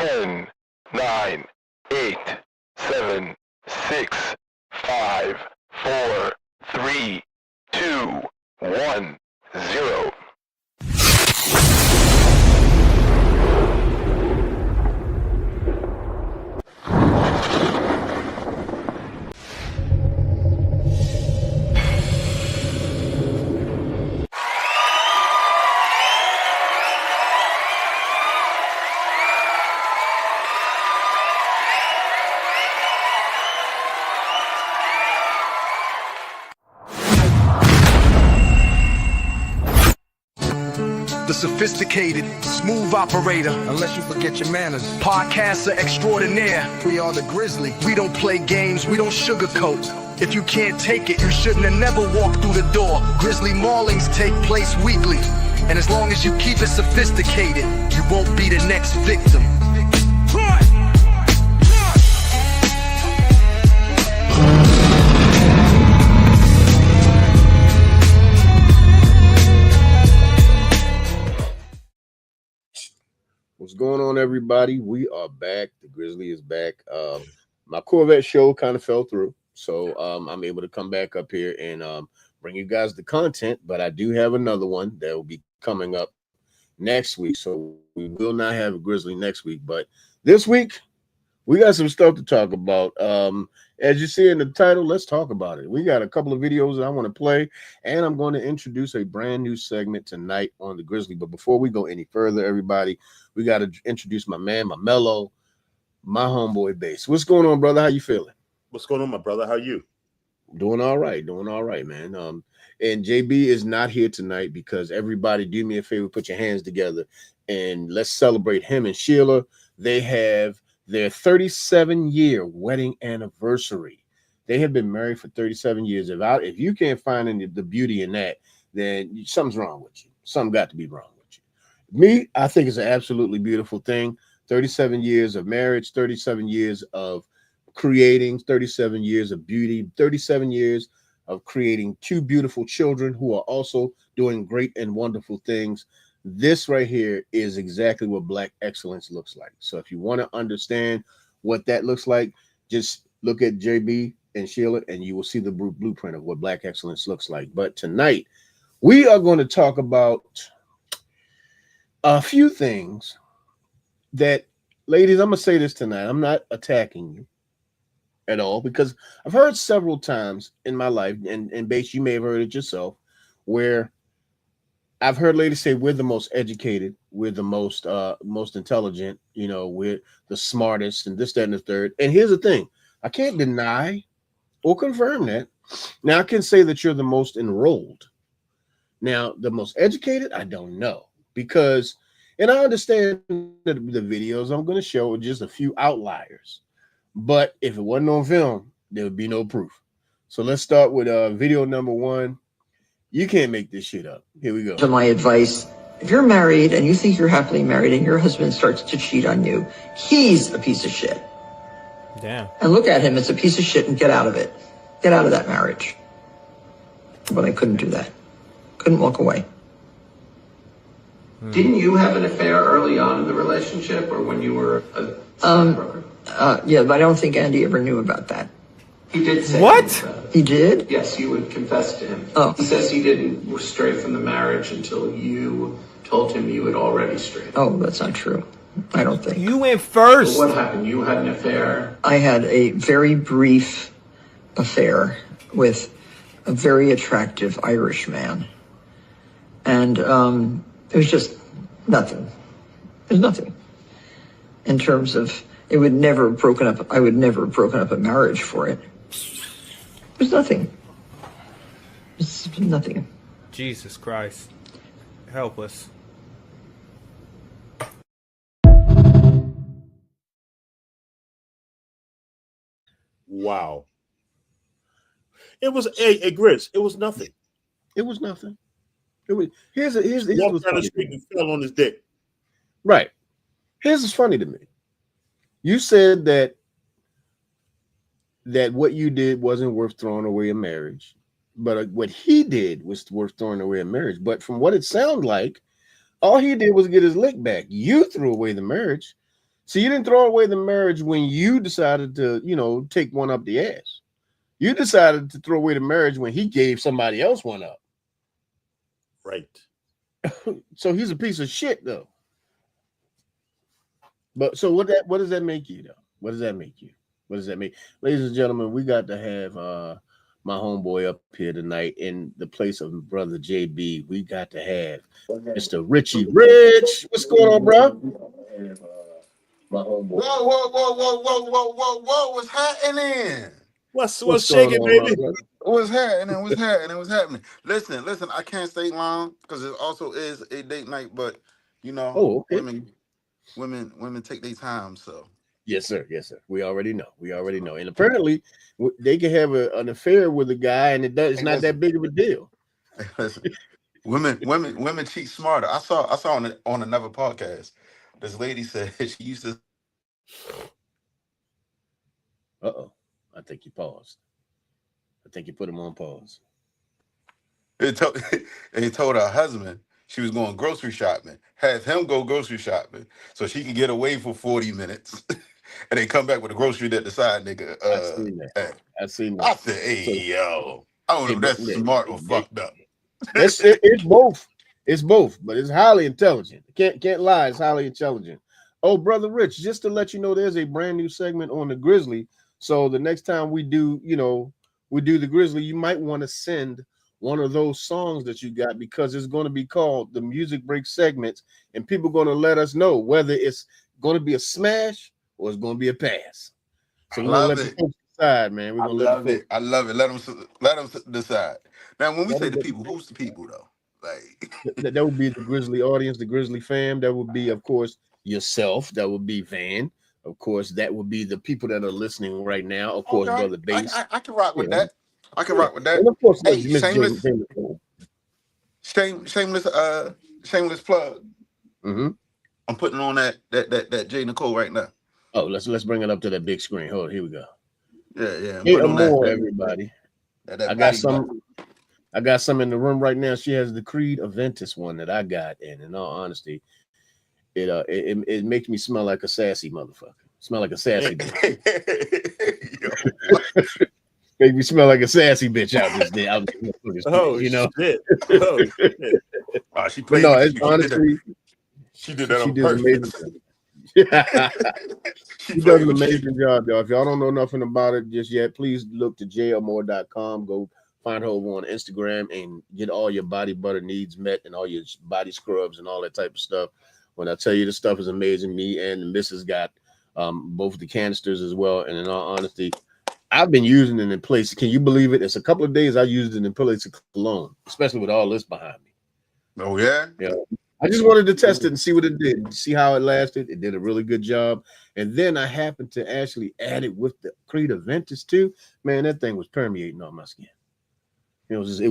10, 9, 8, 7, 6, 5, 4, 3, 2, 1, 0. The sophisticated, smooth operator. Unless you forget your manners. Podcaster extraordinaire. We are the Grizzly. We don't play games, we don't sugarcoat. If you can't take it, you shouldn't have never walked through the door. Grizzly maulings take place weekly. And as long as you keep it sophisticated, you won't be the next victim. What's going on, everybody? We are back. The Grizzly is back. My Corvette show kind of fell through, so I'm able to come back up here and bring you guys the content, but I do have another one that will be coming up next week, so we will not have a Grizzly next week, but this week we got some stuff to talk about. As you see in the title, let's talk about it. We got a couple of videos that I want to play, and I'm going to introduce a brand new segment tonight on the Grizzly. But before we go any further, everybody, we got to introduce my man, my mellow, my homeboy Bass. What's going on, brother? How you feeling? What's going on, my brother? How you? Doing all right, man. And JB is not here tonight because everybody, do me a favor, put your hands together and let's celebrate him and Sheila. They have their 37-year wedding anniversary. They have been married for 37 years. If you can't find the beauty in that, then something's wrong with you. Something got to be wrong with you. Me, I think it's an absolutely beautiful thing. 37 years of marriage, 37 years of creating, 37 years of beauty, 37 years of creating two beautiful children who are also doing great and wonderful things. This right here is exactly what Black excellence looks like. So if you want to understand what that looks like, just look at JB and Sheila and you will see the blueprint of what Black excellence looks like. But tonight we are going to talk about a few things that, ladies, I'm going to say this tonight. I'm not attacking you at all because I've heard several times in my life, and Bass, you may have heard it yourself, where I've heard ladies say we're the most educated, we're the most intelligent, we're the smartest and this, that, and the third. And here's the thing. I can't deny or confirm that. Now, I can say that you're the most enrolled. Now, the most educated, I don't know because, and I understand that the videos I'm going to show are just a few outliers. But if it wasn't on film, there would be no proof. So let's start with video number one. You can't make this shit up. Here we go. To my advice, if you're married and you think you're happily married and your husband starts to cheat on you, he's a piece of shit. Damn. And look at him, it's a piece of shit, and get out of it. Get out of that marriage. But I couldn't do that. Couldn't walk away. Didn't you have an affair early on in the relationship or when you were a stockbroker? Yeah, but I don't think Andy ever knew about that. He did say What? something about it. He did? Yes, you would confess to him. Oh. He says he didn't stray from the marriage until you told him you had already strayed. Oh, that's not true. I don't think. You went first. What happened? You had an affair? I had a very brief affair with a very attractive Irish man. And it was just nothing. There's nothing. In terms of, I would never have broken up a marriage for it. There's nothing. There's nothing. Jesus Christ. Help us. Wow. It was a Grizz. It was nothing. It was nothing. It was here's Walked what's down the funny. street and fell on his dick. Right. Here's what's funny to me. You said that what you did wasn't worth throwing away a marriage, but what he did was worth throwing away a marriage. But from what it sounded like, all he did was get his lick back. You threw away the marriage. See, you didn't throw away the marriage when you decided to, take one up the ass. You decided to throw away the marriage when he gave somebody else one up. Right. So he's a piece of shit, though. But so what does that make you, though? What does that make you? What does that make? Ladies and gentlemen, we got to have my homeboy up here tonight in the place of brother JB. We got to have Mr. Richie Rich. What's going on, bro? My homeboy. Whoa, what's happening? What's going shaking, on, baby? brother? What's happening? Listen, I can't stay long because it also is a date night, but Oh, okay. women take their time, so. Yes, sir. We already know. And apparently they can have an affair with a guy and it's not that big of a deal. Listen, women cheat smarter. I saw on another podcast. This lady said she used to. Uh-oh. I think you paused. I think you put him on pause. It told her husband she was going grocery shopping. Have him go grocery shopping so she could get away for 40 minutes. And they come back with a grocery that the side nigga. I seen that. I said, hey, yo. I don't know if that's smart or fucked up. It's both. It's both, but it's highly intelligent. Can't lie. It's highly intelligent. Oh, brother Rich, just to let you know, there's a brand new segment on the Grizzly. So the next time we do the Grizzly, you might want to send one of those songs that you got because it's going to be called the Music Break segments, and people are going to let us know whether it's going to be a smash or it's going to be a pass. So we're going to let the folks decide, man. We're going to let it. I love it. Let them decide. Now, when we say the people, who's the people though? Like that would be the Grizzly audience, the Grizzly fam. That would be, of course, yourself. That would be Van. Of course, that would be the people that are listening right now. Of course, Brother Bass. I can rock with that. I can rock with that. And of course, hey, shameless plug. Mm-hmm. I'm putting on that J. Nicole right now. Oh, let's bring it up to that big screen. Hold on, here we go. Yeah. Hey, more, everybody. I got some in the room right now. She has the Creed Aventus one that I got, and in all honesty, it makes me smell like a sassy motherfucker. Smell like a sassy bitch. Make me smell like a sassy bitch out this day. Shit. Oh, shit. Oh, she played. No, it's honestly, she did that on did purpose. She does an amazing job, y'all. If y'all don't know nothing about it just yet, please look to jailmore.com. Go find her over on Instagram and get all your body butter needs met and all your body scrubs and all that type of stuff. When I tell you this stuff is amazing, me and the missus got both the canisters as well. And in all honesty, I've been using it in place. Can you believe it? It's a couple of days I used it in place of cologne, especially with all this behind me. Oh, yeah? Yeah. I just wanted to test it and see what it did, see how it lasted. It did a really good job. And then I happened to actually add it with the Creed Aventus too. Man, that thing was permeating on my skin. It was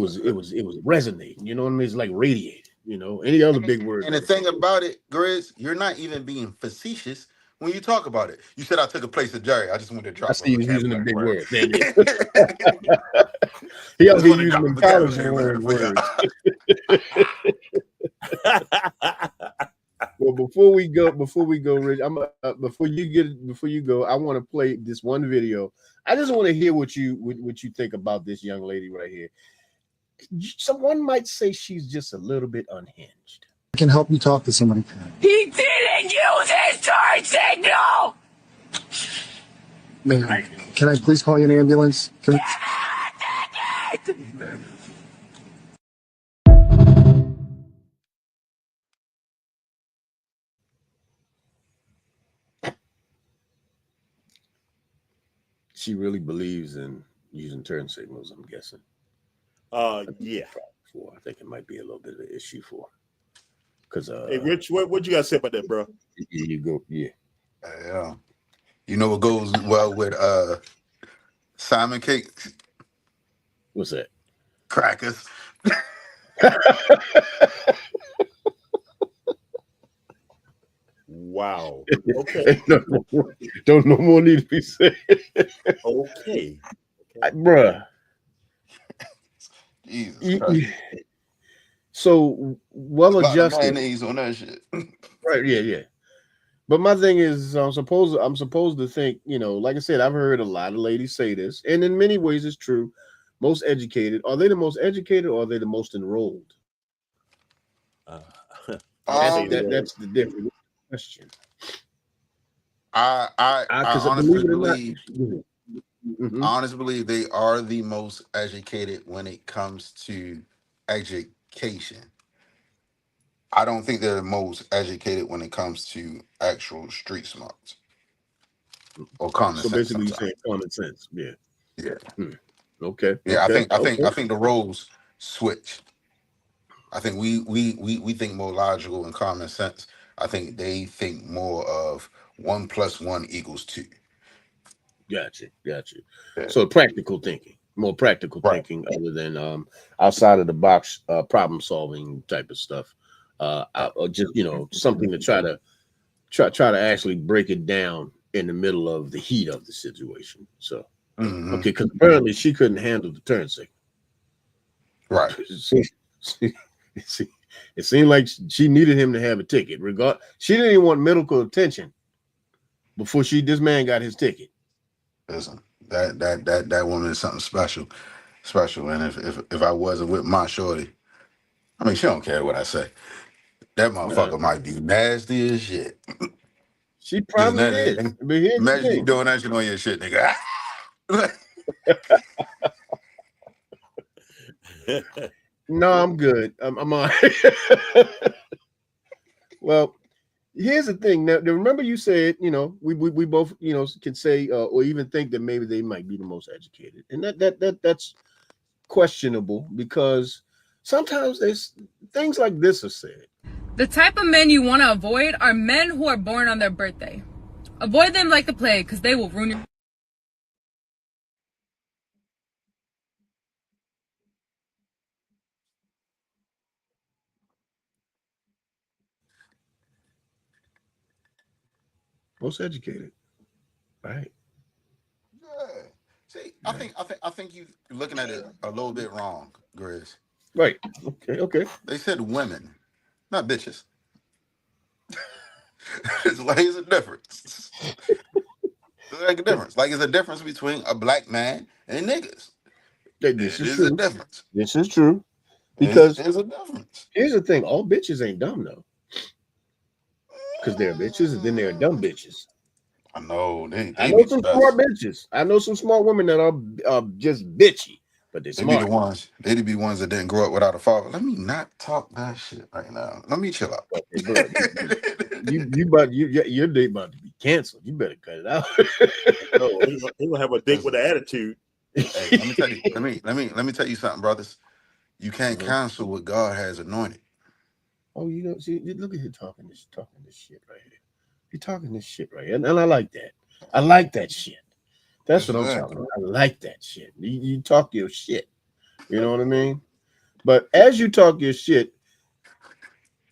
resonating. You know what I mean? It's like radiating. Any other big word. And the thing about it, Grizz, you're not even being facetious when you talk about it. You said I took a place of Jerry. I just wanted to drop. I see you using the big word. He also using the college words. Well, before we go, Rich, before you go, I want to play this one video. I just want to hear what you think about this young lady right here. Someone might say she's just a little bit unhinged. I can help you talk to somebody. He didn't use his turn signal! Man, can I please call you an ambulance? She really believes in using turn signals, I'm guessing. Yeah. I think it might be a little bit of an issue for her. Because hey, Rich, what you got to say about that, bro? You go, yeah. You know what goes well with Simon cakes? What's that? Crackers. Wow. Okay. Don't no more need to be said. Okay. Bruh. Jesus. So well adjusted. Mayonnaise on that shit. Right, yeah. But my thing is, I'm supposed to think, you know, like I said, I've heard a lot of ladies say this, and in many ways it's true. Most educated, are they the most educated or are they the most enrolled? That's the different question. I honestly believe, Mhm. I honestly believe they are the most educated when it comes to education. I don't think they're the most educated when it comes to actual street smarts or common So sense. basically, you're saying Sometimes, common sense. Yeah. yeah, Okay. yeah. Okay. I think the roles switch. I think we think more logical and common sense. I think they think more of 1 + 1 = 2. Gotcha. Yeah. So practical thinking, more practical Right. thinking, other than outside of the box problem solving type of stuff. Or just, you know, something to try to actually break it down in the middle of the heat of the situation. So Mhm. okay, because apparently she couldn't handle the turn signal. Right. It seemed like she needed him to have a ticket. She didn't even want medical attention before this man got his ticket. Listen, that woman is something special. And if I wasn't with my shorty, I mean, she don't care what I say. That motherfucker might be nasty as shit. She probably is. But here's the Imagine you thing. doing that shit on your shit, nigga. No, I'm good. I'm all right. Well, here's the thing. Now, remember you said, you know, we both, you know, can say or even think that maybe they might be the most educated, and that's questionable because sometimes there's things like this are said. The type of men you want to avoid are men who are born on their birthday. Avoid them like the plague because they will ruin your... Most educated, right? Yeah. See, I think you looking at it a little bit wrong, Grizz. Right. Okay. They said women, not bitches. It's like it's a difference. It's like a difference. Like it's a difference between a black man and niggas. This is There's true. a difference. This is true. Because there's a difference. Here's the thing: all bitches ain't dumb though. Because they're bitches, and then they're dumb bitches. I know. I know some smart bitches. I know some smart women that are just bitchy, but they're smart. Be the ones. They'd be ones that didn't grow up without a father. Let me not talk that shit right now. Let me chill out. Your date about to be canceled. You better cut it out. No, he gonna have a date with an attitude. Hey, let me tell you. Let me tell you something, brothers. You can't cancel what God has anointed. Oh, you know, see, look at him talking this shit right here. You're talking this shit right here, and I like that. I like that shit. That's what I'm talking about. I like that shit. You talk your shit. You know what I mean? But as you talk your shit,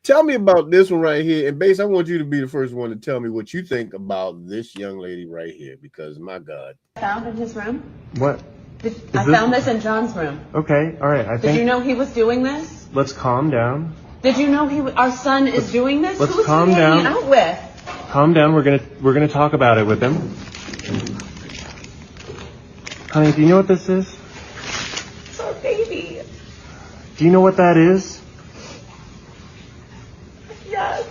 tell me about this one right here. And Bass, I want you to be the first one to tell me what you think about this young lady right here, because my God. Found in his room? What? I found this in John's room. Okay, all right. Did you know he was doing this? Let's calm down. Did you know our son is doing this? Let's Who's calm he hanging down. out with? Calm down. We're gonna talk about it with him. Honey, do you know what this is? It's our baby. Do you know what that is? Yes.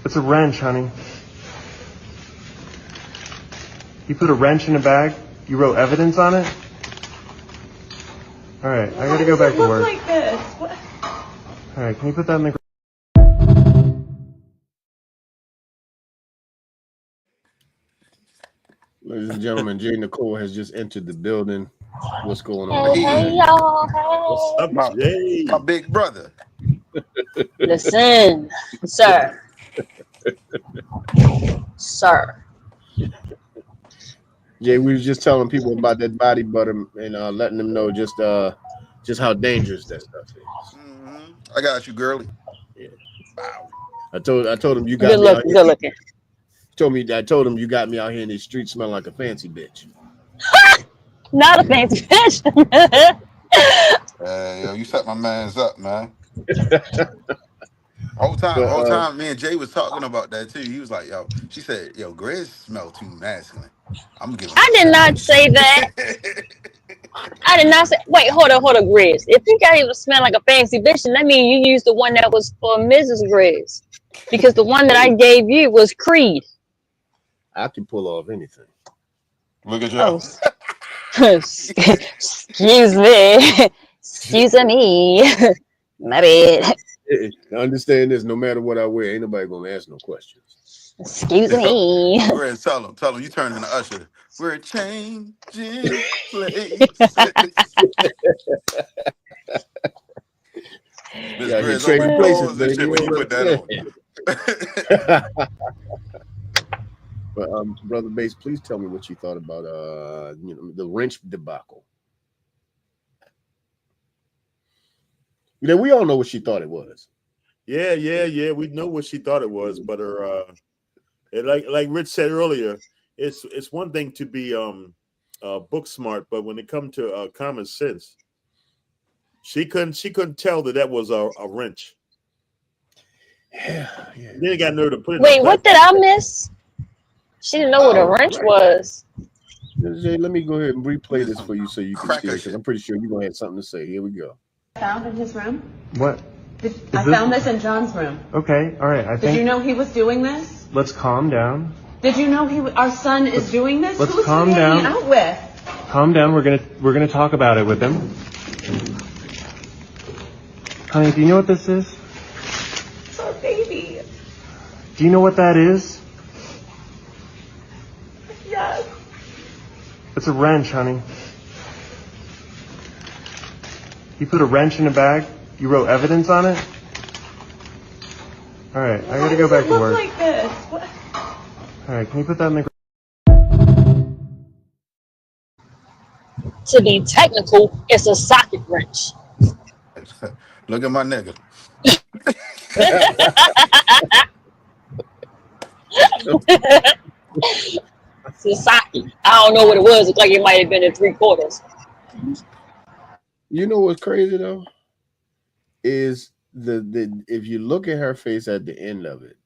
It's a wrench, honey. You put a wrench in a bag? You wrote evidence on it? All right, I gotta go back to work. Why does it look like this? What? All right, can you put that in the... Ladies and gentlemen, Jay Nicole has just entered the building. What's going on? Hey, y'all. What's up, Jay? My big brother. Listen, sir. Sir. Jay, we was just telling people about that body butter and letting them know just how dangerous that stuff is. Mm-hmm. I got you, girly. Yeah. Wow. I told him you got Good me looking. Good looking. I told him you got me out here in these streets smelling like a fancy bitch. Not a fancy bitch. Yo, you set my man's up, man. Whole But time, me and Jay was talking about that too. He was like, "Yo," she said, "Yo, Grizz smell too masculine. I'm gonna give him I a did not sandwich." say that. I did not say. Wait, hold on, Grizz. If you got even smell like a fancy bitch, then that means you used the one that was for Mrs. Grizz, because the one that I gave you was Creed. I can pull off anything. Look at y'all. Excuse me. Excuse me. My bad. Understand this? No matter what I wear, ain't nobody gonna ask no questions. Excuse me. Grizz, tell him you turn into Usher. We're changing places. Miss Yeah, Grizz, trading open places, doors and shit baby. when you put that on. But Brother Bass, please tell me what you thought about the wrench debacle. You know, we all know what she thought it was. Yeah. We know what she thought it was, but her, like Rich said earlier, it's one thing to be book smart, but when it comes to common sense, she couldn't tell that was a wrench. Yeah. Then it got nerve to put it. Wait, what did I miss? She didn't know what a wrench was. Jay, let me go ahead and replay this for you so you can see it, because I'm pretty sure you're gonna have something to say. Here we go. Found in his room? What? I found this in John's room. Okay, all right. Did you know he was doing this? Let's calm down. Did you know our son is doing this? Let's Who's calm he hanging down. out with? Calm down. We're gonna talk about it with him. Honey, do you know what this is? It's our baby. Do you know what that is? Yes. It's a wrench, honey. You put a wrench in a bag? You wrote evidence on it? All right, I gotta go back to Look work. like this. What? All right, can you put that in the... To be technical, it's a socket wrench. Look at my nigga. It's a socket. I don't know what it was. It's like it might have been in 3/4. You know what's crazy though? Is the if you look at her face at the end of it,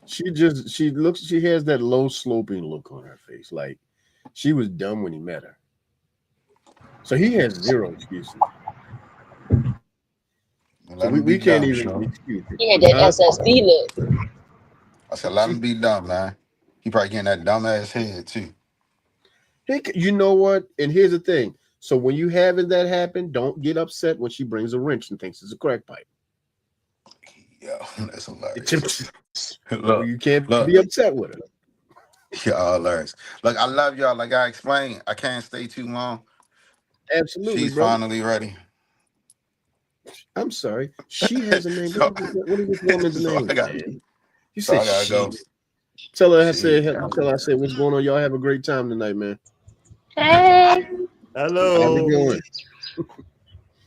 she has that low sloping look on her face, like she was dumb when he met her. So he has zero excuses. So we can't even excuse it. He had that SSD look. I said, let him be dumb, man. He probably getting that dumb ass head too. You know what? And here's the thing. So when you having that happen, don't get upset when she brings a wrench and thinks it's a crack pipe. Yo, that's hilarious. Look, you can't be upset with her. Y'all hilarious. Look, I love y'all. Like I explained, I can't stay too long. Absolutely, She's bro. finally ready. I'm sorry. She has a name. What is this woman's name? You So said I gotta she. go. Tell her I said, what's going on? Y'all have a great time tonight, man. Hey. Hello. How's it going?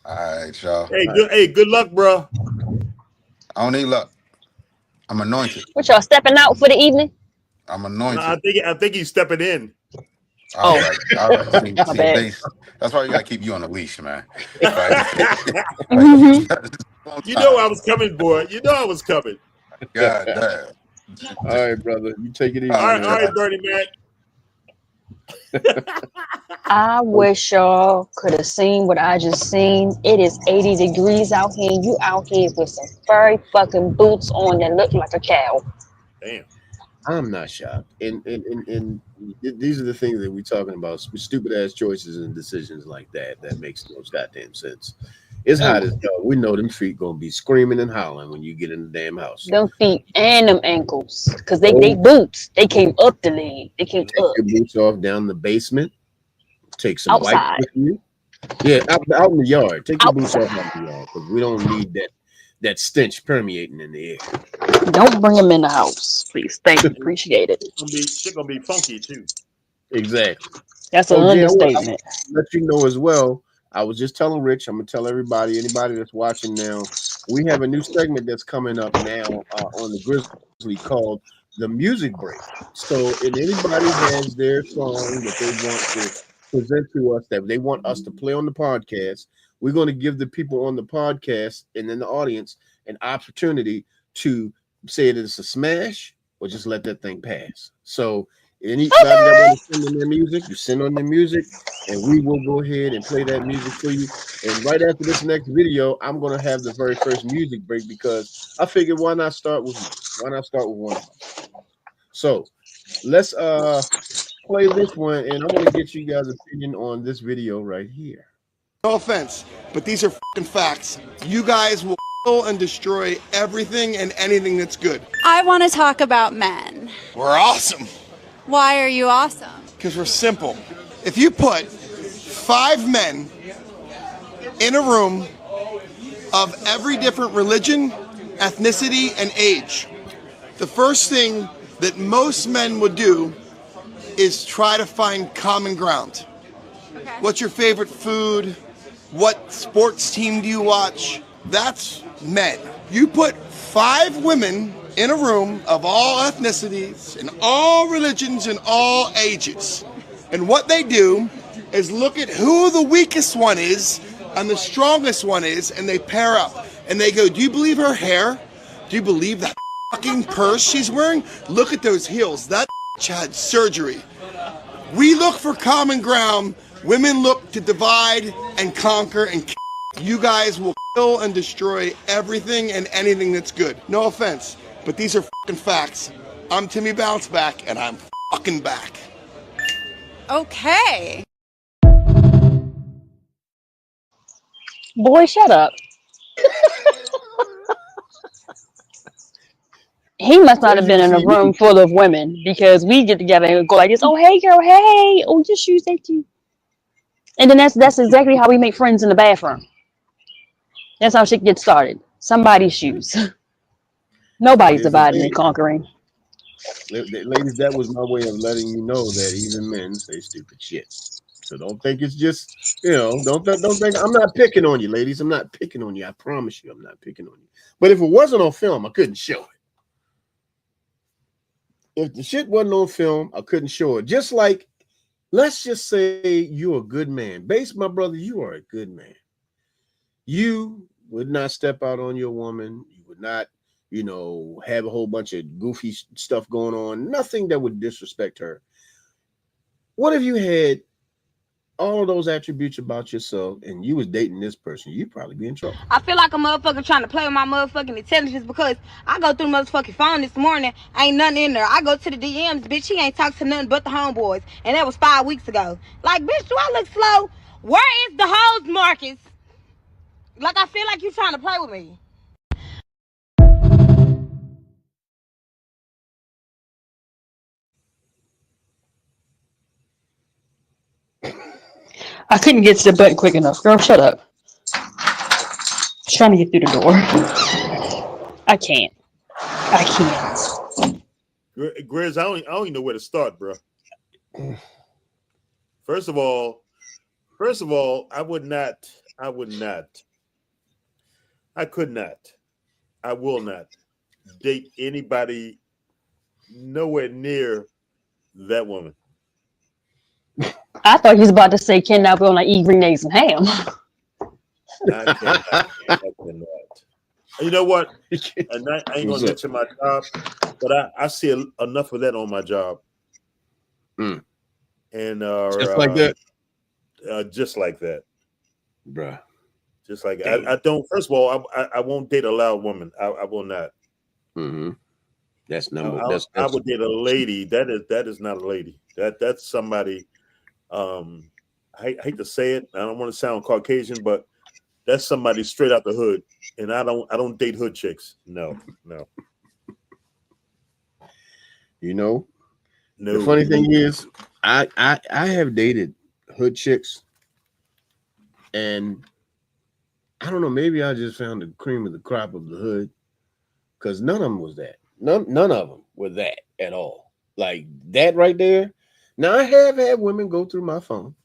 All right, y'all. Hey, good luck, bro. I don't need luck. I'm anointed. What, y'all stepping out for the evening? I'm anointed. I think he's stepping in. All right. See, Bass, that's why you gotta keep you on the leash, man. You know I was coming, boy. You know I was coming. God damn. All right, brother. You take it easy. All right, Bernie Mac. I wish y'all could have seen what I just seen. It is 80 degrees out here. You out here with some furry fucking boots on that look like a cow. Damn. I'm not shocked. And these are the things that we're talking about. Stupid ass choices and decisions like that makes no goddamn sense. It's hot as hell. We know them feet gonna be screaming and hollering when you get in the damn house. Them feet and them ankles. Because they boots. They came up the leg. They came Take up. your boots off down the basement. Take some Outside. wipes with you. Yeah, out in the yard. Take your boots off out in the yard because we don't need that stench permeating in the air. Don't bring them in the house, please. Thank you. Appreciate it. They're gonna be funky too. Exactly. That's an understatement. I'll let you know as well. I was just telling Rich, I'm gonna tell anybody that's watching now, we have a new segment that's coming up now on the Grizzly called the Music Break. So if anybody has their song that they want to present to us, that they want us to play on the podcast, we're going to give the people on the podcast and in the audience an opportunity to say that it's a smash or just let that thing pass. So anybody that want to send in their music, you send on their music, and we will go ahead and play that music for you. And right after this next video, I'm gonna have the very first music break because I figured why not start with you? Why not start with one of us? So let's play this one, and I'm gonna get you guys' opinion on this video right here. No offense, but these are fucking facts. You guys will kill and destroy everything and anything that's good. I want to talk about men. We're awesome. Why are you awesome? Because we're simple. If you put 5 men in a room of every different religion, ethnicity, and age, the first thing that most men would do is try to find common ground. Okay. What's your favorite food? What sports team do you watch? That's men. You put 5 women in a room of all ethnicities and all religions and all ages. And what they do is look at who the weakest one is and the strongest one is, and they pair up. And they go, do you believe her hair? Do you believe that fucking purse she's wearing? Look at those heels. That had surgery. We look for common ground. Women look to divide and conquer and you guys will kill and destroy everything and anything that's good. No offense, but these are fucking facts. I'm Timmy Bounceback, and I'm fucking back. Okay. Boy, shut up. He must not have been in a room full of women because we get together and go like this. Oh, hey, girl. Hey. Oh, your shoes, they cute. And then that's exactly how we make friends in the bathroom. That's how shit gets started. Somebody's shoes. Nobody's dividing and conquering. Ladies, that was my way of letting you know that even men say stupid shit. So don't think it's just, don't think I'm not picking on you, ladies. I'm not picking on you. I promise you I'm not picking on you. But if it wasn't on film, I couldn't show it. If the shit wasn't on film, I couldn't show it. Just like, let's just say you're a good man. Base, my brother, you are a good man. You would not step out on your woman. You would not, have a whole bunch of goofy stuff going on. Nothing that would disrespect her. What if you had all of those attributes about yourself and you was dating this person? You'd probably be in trouble. I feel like a motherfucker trying to play with my motherfucking intelligence because I go through the motherfucking phone this morning, ain't nothing in there. I go to the DMs, bitch, he ain't talked to nothing but the homeboys. And that was 5 weeks ago. Like, bitch, do I look slow? Where is the hoes, Marcus? Like, I feel like you trying to play with me. I couldn't get to the button quick enough. Girl, shut up. Just trying to get through the door. I can't. Grizz, I don't even know where to start, bro. First of all, I could not, I will not date anybody nowhere near that woman. I thought he was about to say, can now we on like eat green eggs and ham. I cannot. You know what? And I ain't gonna mention my job, but I see enough of that on my job. And just like that. Just like that, bruh. Just like I don't. First of all, I won't date a loud woman. I will not. Mm-hmm. That's number. I would date a lady. That is not a lady. That's somebody. I hate to say it. I don't want to sound Caucasian, but that's somebody straight out the hood. And I don't date hood chicks. No. No. The funny thing is, I have dated hood chicks, and I don't know. Maybe I just found the cream of the crop of the hood, because none of them was that. None of them were that at all. Like that right there. Now I have had women go through my phone.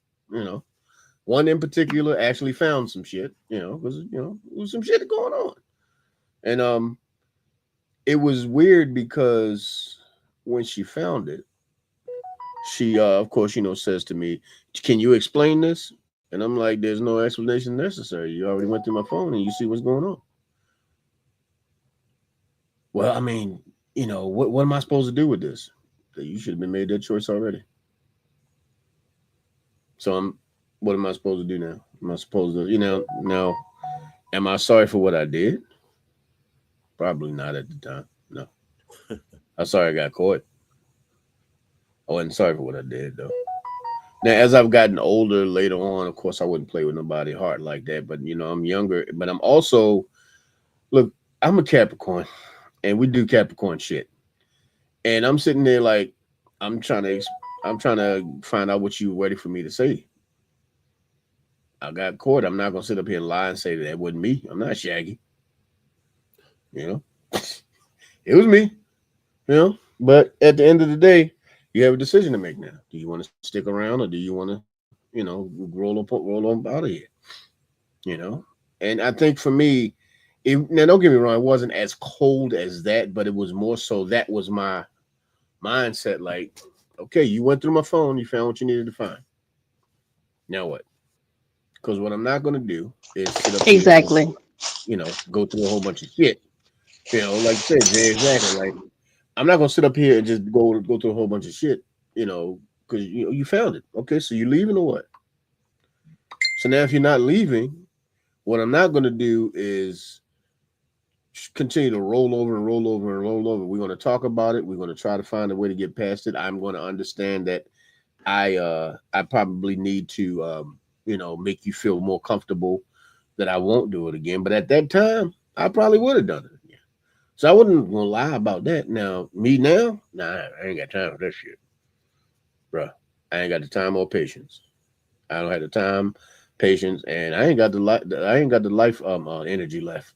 One in particular actually found some shit. Because there was some shit going on, and it was weird because when she found it, she of course says to me, "Can you explain this?" And I'm like, "There's no explanation necessary. You already went through my phone and you see what's going on." Well, I mean, what am I supposed to do with this? You should have been made that choice already. So what am I supposed to do now? Am I supposed to, now, am I sorry for what I did? Probably not at the time. No. I'm sorry I got caught. I wasn't sorry for what I did, though. Now, as I've gotten older later on, of course, I wouldn't play with nobody hard like that. But, I'm younger. But I'm also, look, I'm a Capricorn, and we do Capricorn shit. And I'm sitting there like, I'm trying to find out what you ready for me to say. I got caught. I'm not going to sit up here and lie and say that wasn't me. I'm not Shaggy. It was me. But at the end of the day, you have a decision to make now. Do you want to stick around or do you want to, roll on out of here? And I think for me, now don't get me wrong, it wasn't as cold as that, but it was more so that was my mindset. Like, okay, you went through my phone, you found what you needed to find. Now what? Because what I'm not going to do is sit up exactly, here and, go through a whole bunch of shit. Like you said, Jay, exactly. Like, I'm not going to sit up here and just go through a whole bunch of shit, because you found it. Okay, so you leaving or what? So now if you're not leaving, what I'm not going to do is continue to roll over and roll over and roll over. We're going to talk about it. We're going to try to find a way to get past it. I'm going to understand that I probably need to make you feel more comfortable that I won't do it again. But at that time, I probably would have done it again. So I wouldn't gonna lie about that. Now, me now, nah, I ain't got time for that shit. Bruh, I ain't got the time or patience. I don't have the time, patience, and I ain't got the life energy left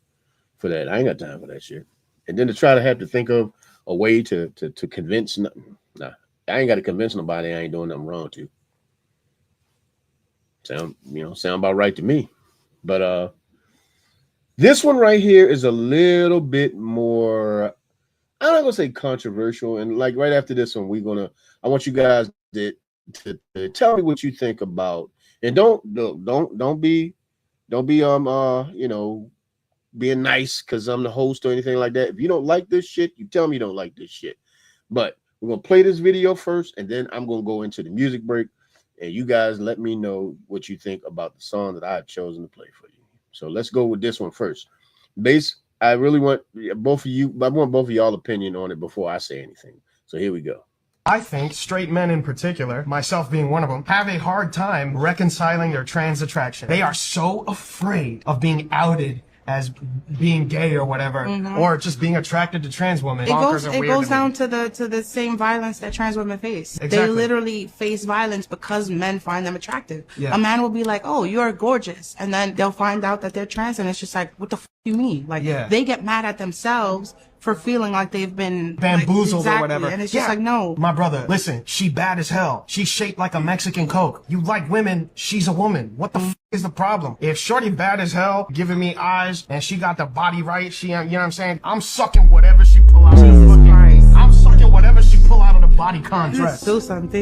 for that. I ain't got time for that shit. And then to try to have to think of a way to convince, nah, I ain't got to convince nobody I ain't doing nothing wrong to. Sound about right to me. But this one right here is a little bit more, I'm not gonna say controversial. And like right after this one, I want you guys to tell me what you think about, and don't be being nice because I'm the host or anything like that. If you don't like this shit, you tell me you don't like this shit. But we're gonna play this video first, and then I'm gonna go into the music break, and you guys let me know what you think about the song that I've chosen to play for you. So let's go with this one first. Bass, I really want both of you, I want both of y'all opinion on it before I say anything. So here we go. I think straight men in particular, myself being one of them, have a hard time reconciling their trans attraction. They are so afraid of being outed as being gay or whatever, or just being attracted to trans women. It goes down to the same violence that trans women face. Exactly. They literally face violence because men find them attractive. Yeah. A man will be like, "Oh, you're gorgeous," and then they'll find out that they're trans, and it's just like, "What the f you mean?" Like, they get mad at themselves for feeling like they've been bamboozled or whatever. And it's just like, no. My brother, listen, she bad as hell. She's shaped like a Mexican Coke. You like women, she's a woman. What the f is the problem? If shorty bad as hell, giving me eyes, and she got the body right, you know what I'm saying? I'm sucking whatever she pull out of the fucking, I'm sucking whatever she pull out of the bodycon dress.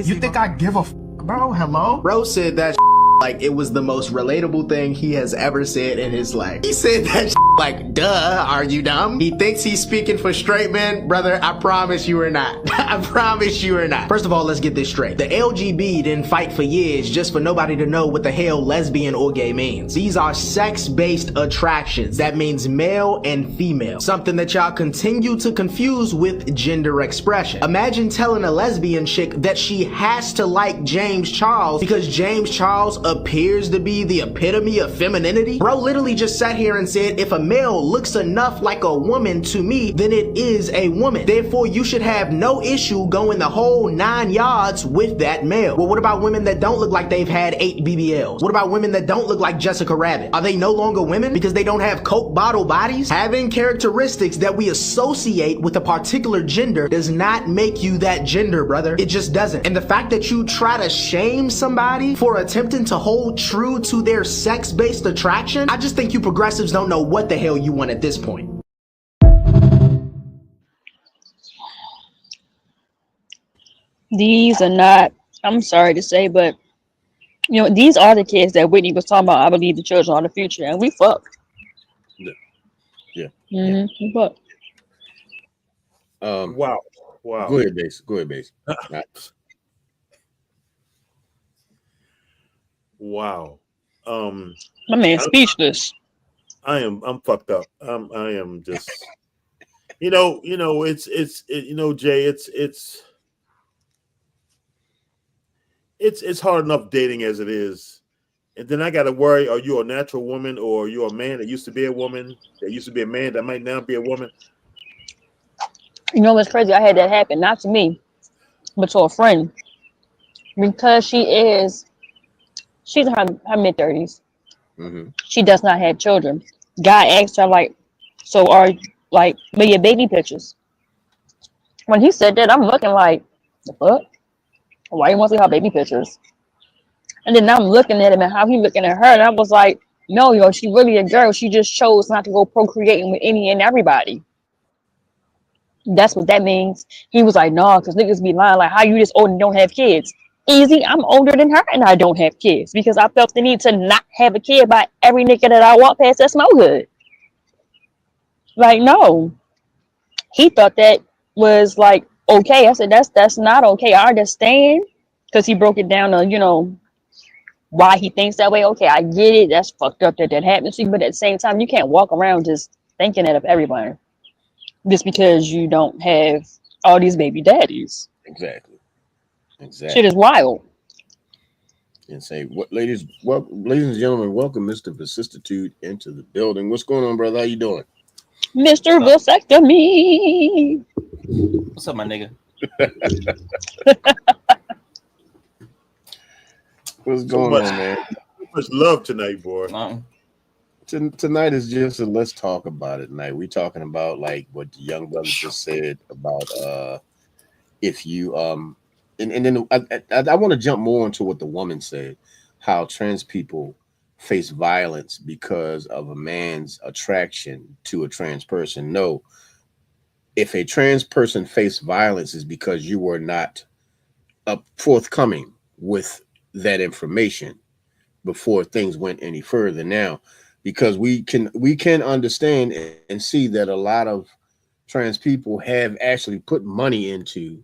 You think I give a f, bro? Hello? Bro said that like it was the most relatable thing he has ever said in his life. He said that like, duh, are you dumb? He thinks he's speaking for straight men. Brother, I promise you are not. I promise you are not. First of all, let's get this straight. The LGB didn't fight for years just for nobody to know what the hell lesbian or gay means. These are sex-based attractions. That means male and female. Something that y'all continue to confuse with gender expression. Imagine telling a lesbian chick that she has to like James Charles because James Charles appears to be the epitome of femininity. Bro literally just sat here and said, if a male looks enough like a woman to me, then it is a woman. Therefore, you should have no issue going the whole 9 yards with that male. Well, what about women that don't look like they've had 8 BBLs? What about women that don't look like Jessica Rabbit? Are they no longer women because they don't have Coke bottle bodies? Having characteristics that we associate with a particular gender does not make you that gender, brother. It just doesn't. And the fact that you try to shame somebody for attempting to hold true to their sex-based attraction, I just think you progressives don't know what the hell you want at this point. These are not, I'm sorry to say, but these are the kids that Whitney was talking about. I believe the children are the future, and we fucked. Yeah. We fucked. Wow. Go ahead, Base. Wow. My man speechless. I'm fucked up. I am just, you know, it's Jay, it's hard enough dating as it is. And then I got to worry, are you a natural woman or are you a man that used to be a woman, that used to be a man that might now be a woman? You know what's crazy? I had that happen, not to me, but to a friend. Because she's in her mid-30s. Mm-hmm. She does not have children. Guy asked her, like, so are, like, where your baby pictures? When he said that, I'm looking like, the fuck? Why you want to see her baby pictures? And then I'm looking at him and how he looking at her, and I was like, no, she really a girl. She just chose not to go procreating with any and everybody. That's what that means. He was like, no, because niggas be lying, like, how you this old and don't have kids? Easy, I'm older than her and I don't have kids because I felt the need to not have a kid by every nigga that I walk past that smell good. Like, no. He thought that was like okay. I said that's not okay. I understand, because he broke it down to why he thinks that way. Okay, I get it. That's fucked up that happens to you, but at the same time, you can't walk around just thinking that of everybody just because you don't have all these baby daddies. Exactly. Shit is wild. And say, what, ladies and gentlemen, welcome Mr. Vicissitude into the building. What's going on, brother? How you doing? Mr. Vasectomy. What's up, my nigga? What's going on, man? Much love tonight, boy. Tonight is just a let's talk about it night. We're talking about like what the young brother just said about if you and then I want to jump more into what the woman said, how trans people face violence because of a man's attraction to a trans person. No, if a trans person faced violence is because you were not forthcoming with that information before things went any further. Now, because we can understand and see that a lot of trans people have actually put money into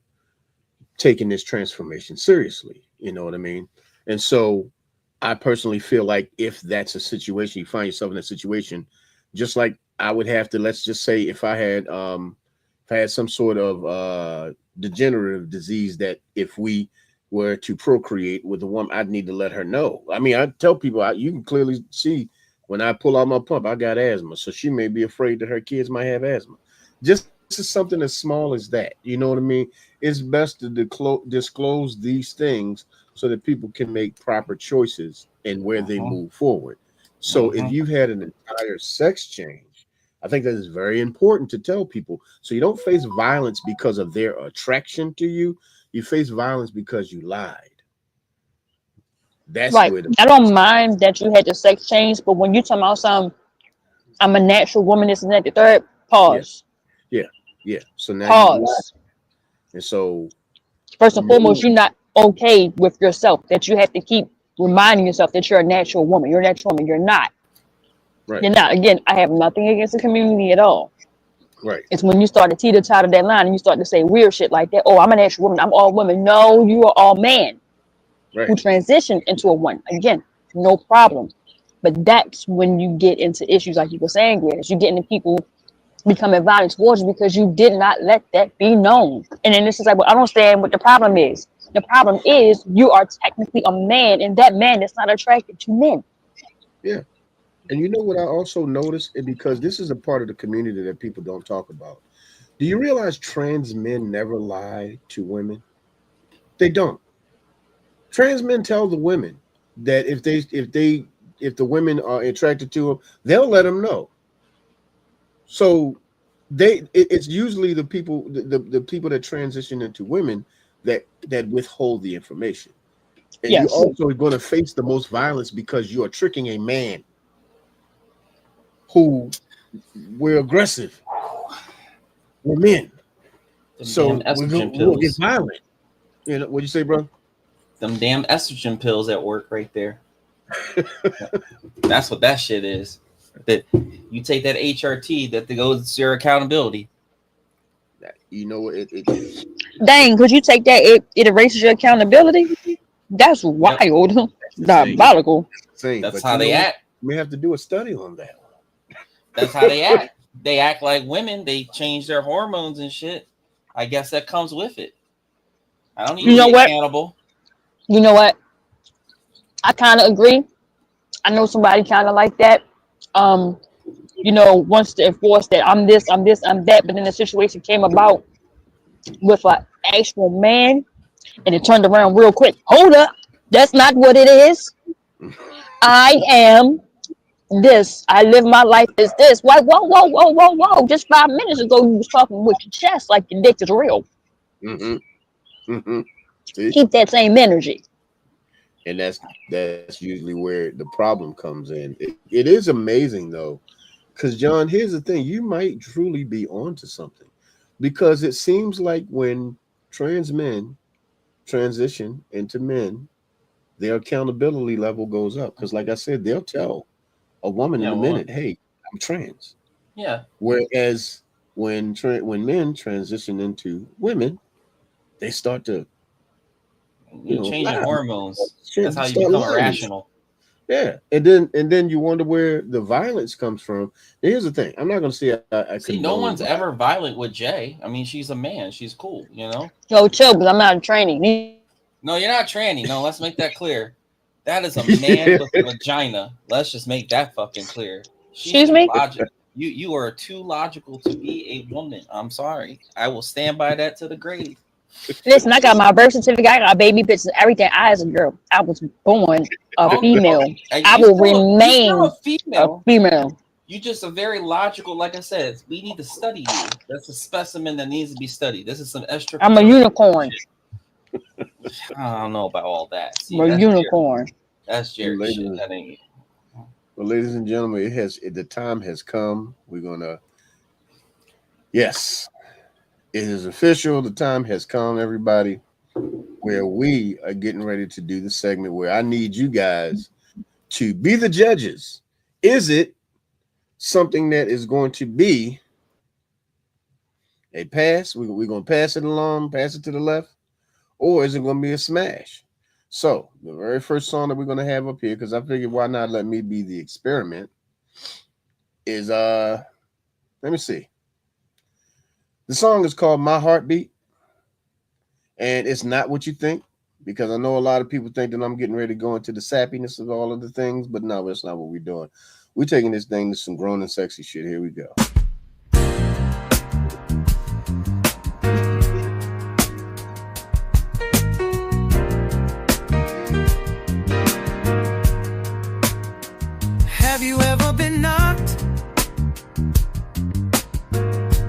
taking this transformation seriously, you know what I mean? And so I personally feel like if that's a situation, you find yourself in a situation, just like I would have to, let's just say if I had some sort of degenerative disease, that if we were to procreate with a woman, I'd need to let her know. I mean, I tell people, you can clearly see when I pull out my pump, I got asthma. So she may be afraid that her kids might have asthma. Just something as small as that, you know what I mean? It's best to disclose these things so that people can make proper choices and where they move forward. So if you've had an entire sex change, I think that is very important to tell people. So you don't face violence because of their attraction to you. You face violence because you lied. That's right. Where I don't mind that you had the sex change, but when you talking about I'm a natural woman, this and that, the third, pause. Yeah. So now pause. And so first and foremost, you're not okay with yourself, that you have to keep reminding yourself that you're a natural woman. You're a natural woman. You're not. Right. You're not. Again, I have nothing against the community at all. Right. It's when you start to teeter-totter that line and you start to say weird shit like that. Oh, I'm a natural woman. I'm all women. No, you are all man. Right. Who transitioned into a woman. Again, no problem. But that's when you get into issues like you were saying, Grace. You get into people becoming violent towards you because you did not let that be known. And then this is like, well, I don't understand what the problem is. The problem is you are technically a man, and that man is not attracted to men. Yeah. And you know what I also noticed? Because this is a part of the community that people don't talk about. Do you realize trans men never lie to women? They don't. Trans men tell the women that if the women are attracted to them, they'll let them know. So it's usually the people that transition into women that withhold the information. And yes. You also are going to face the most violence because you are tricking a man who we're aggressive. We're men. So we'll get violent. You know, what'd you say, bro? Them damn estrogen pills at work right there. That's what that shit is. That you take that HRT that goes to your accountability. You know, it Dang, could you take that? It erases your accountability. That's wild, diabolical. Insane. That's But how you they know, act. We have to do a study on that. That's how they act. They act like women. They change their hormones and shit. I guess that comes with it. I don't need to be accountable. You know what? I kind of agree. I know somebody kind of like that. You know, wants to enforce that I'm this, I'm that, but then the situation came about with an actual man, and it turned around real quick. Hold up, that's not what it is. I am this. I live my life as this. Why? Whoa! Just 5 minutes ago, you was talking with your chest like your dick is real. Keep that same energy. And that's usually where the problem comes in. It is amazing though, because John, here's the thing: you might truly be onto something, because it seems like when trans men transition into men, their accountability level goes up. Because, like I said, they'll tell a woman in a minute, "Hey, I'm trans." Yeah. Whereas when men transition into women, they start to Change your hormones. Shit, That's how you start become lying. irrational. Yeah, and then you wonder where the violence comes from. Here's the thing: I'm not going to say I See, no one's ever violent with Jay. I mean, she's a man. She's cool, you know. Yo, chill, because I'm not a tranny. No, you're not tranny. No, let's make that clear. That is a man with a vagina. Let's just make that fucking clear. Excuse me? You are too logical to be a woman. I'm sorry. I will stand by that to the grave. Listen, I got my birth certificate, I got baby pictures, everything. I as a girl, I was born a female. I will remain a female. A female. You just a very logical, like I said, we need to study you. That's a specimen that needs to be studied. This is some extra. I'm a unicorn. I don't know about all that. See, I'm a unicorn. That's Jerry shit. That ain't. Well, ladies and gentlemen, the time has come. We're gonna. Yes. It is official. The time has come, everybody, where we are getting ready to do the segment where I need you guys to be the judges. Is it something that is going to be a pass? We're going to pass it along, pass it to the left, or is it going to be a smash? So the very first song that we're going to have up here, because I figured why not let me be the experiment, is let me see. The song is called My Heartbeat, and it's not what you think, because I know a lot of people think that I'm getting ready to go into the sappiness of all of the things, but no, that's not what we're doing. We're taking this thing to some grown and sexy shit. Here we go. Have you ever been knocked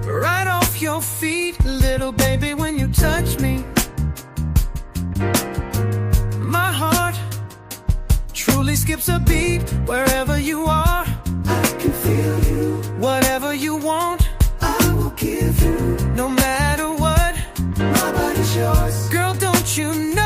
right off your feet, little baby, when you touch me? My heart truly skips a beat wherever you are. I can feel you. Whatever you want, I will give you. No matter what, my body's yours. Girl, don't you know?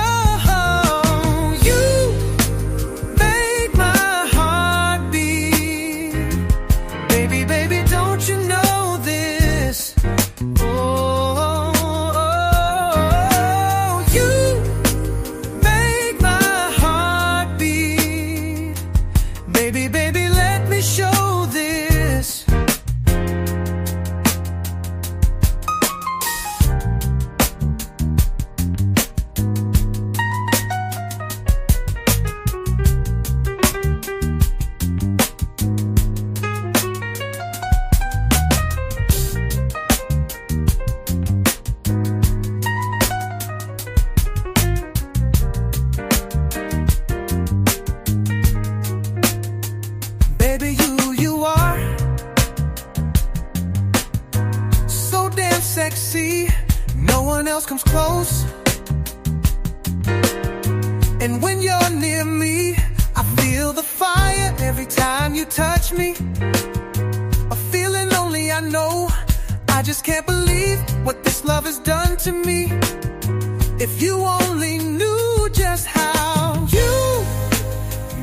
Sexy, no one else comes close. And when you're near me, I feel the fire every time you touch me. A feeling only I know. I just can't believe what this love has done to me. If you only knew just how you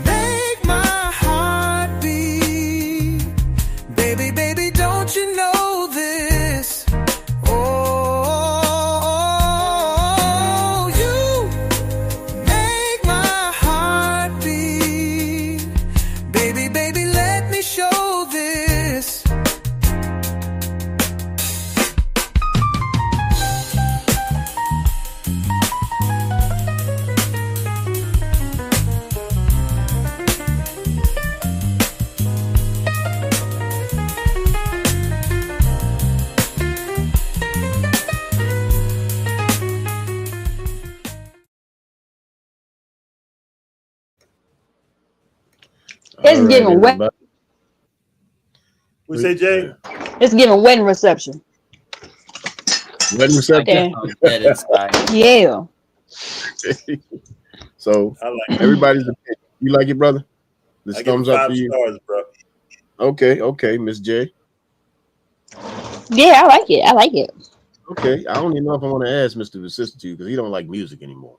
make my heart beat. Baby, baby, don't you know this? Oh, It's giving wet. We say, Jay? It's giving wedding reception. Wedding reception. Yeah. So I like it. everybody's opinion. You like it, brother? This I give thumbs it up 5 for you. stars, bro. Okay, Miss J. Yeah, I like it. I like it. Okay, I don't even know if I want to ask Mr. Vicissitude because he don't like music anymore.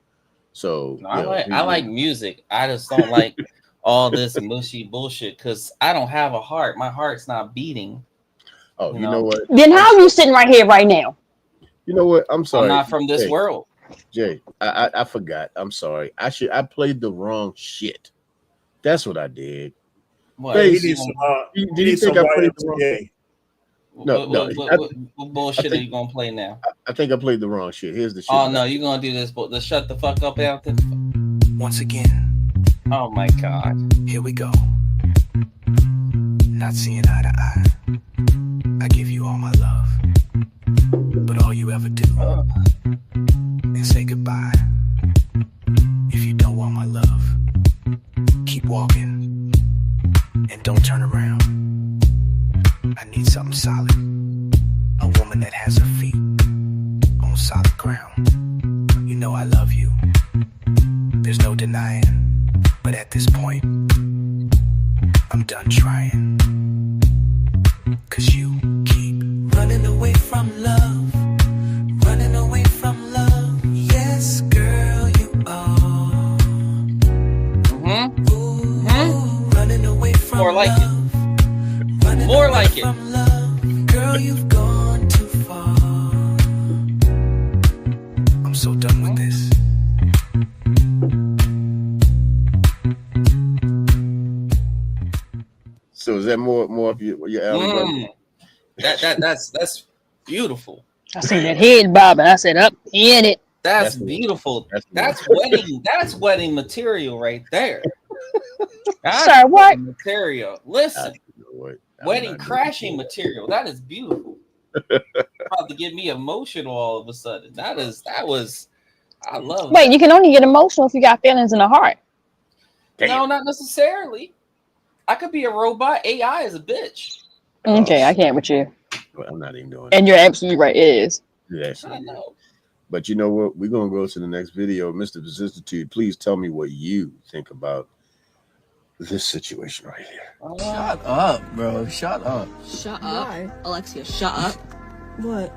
So No, I like music. I just don't like all this mushy bullshit because I don't have a heart. My heart's not beating. Oh, you know what? Then how are you sitting right here right now? You know what? I'm sorry. I'm not from this Jay, world. Jay, I forgot. I'm sorry. I played the wrong shit. That's what I did. What? Hey, He needs some. did He you needs think some I played the wrong? YMCA. No, What bullshit think- are you gonna play now? I think I played the wrong shit. Here's the shit. Oh no, you're gonna do this, but let's shut the fuck up out there. Once again, Oh my god. here we go. Not seeing eye to eye. I give you all my love. But all you ever do is say goodbye. If you don't want my love, keep walking and don't turn around. I need something solid. A woman that has her feet on solid ground. You know I love you. There's no denying. But at this point, I'm done trying. 'Cause you keep running away from love. Running away from love. Yes, girl, you are. Running away from More like love. it. More like it. From love. Girl, you've gone too far. I'm so done with this. So is that more of your alley? That's beautiful. I seen that head bobbing. I said, up, he in it. That's beautiful. That's wedding. That's wedding material right there. That's Sorry, what? wedding material. Listen, wedding crashing material. That is beautiful. About to get me emotional all of a sudden. That was. I love. Wait, that. you can only get emotional if you got feelings in the heart. No, not necessarily. I could be a robot. AI is a bitch. Okay, I can't with you. Well, I'm not even doing And you're absolutely right. It is. Yes. I know. But you know what? We're gonna go to the next video. Mr. Vicissitude, please tell me what you think about this situation right here. Shut up, bro. Shut up. Shut up. Alexia, shut up. What?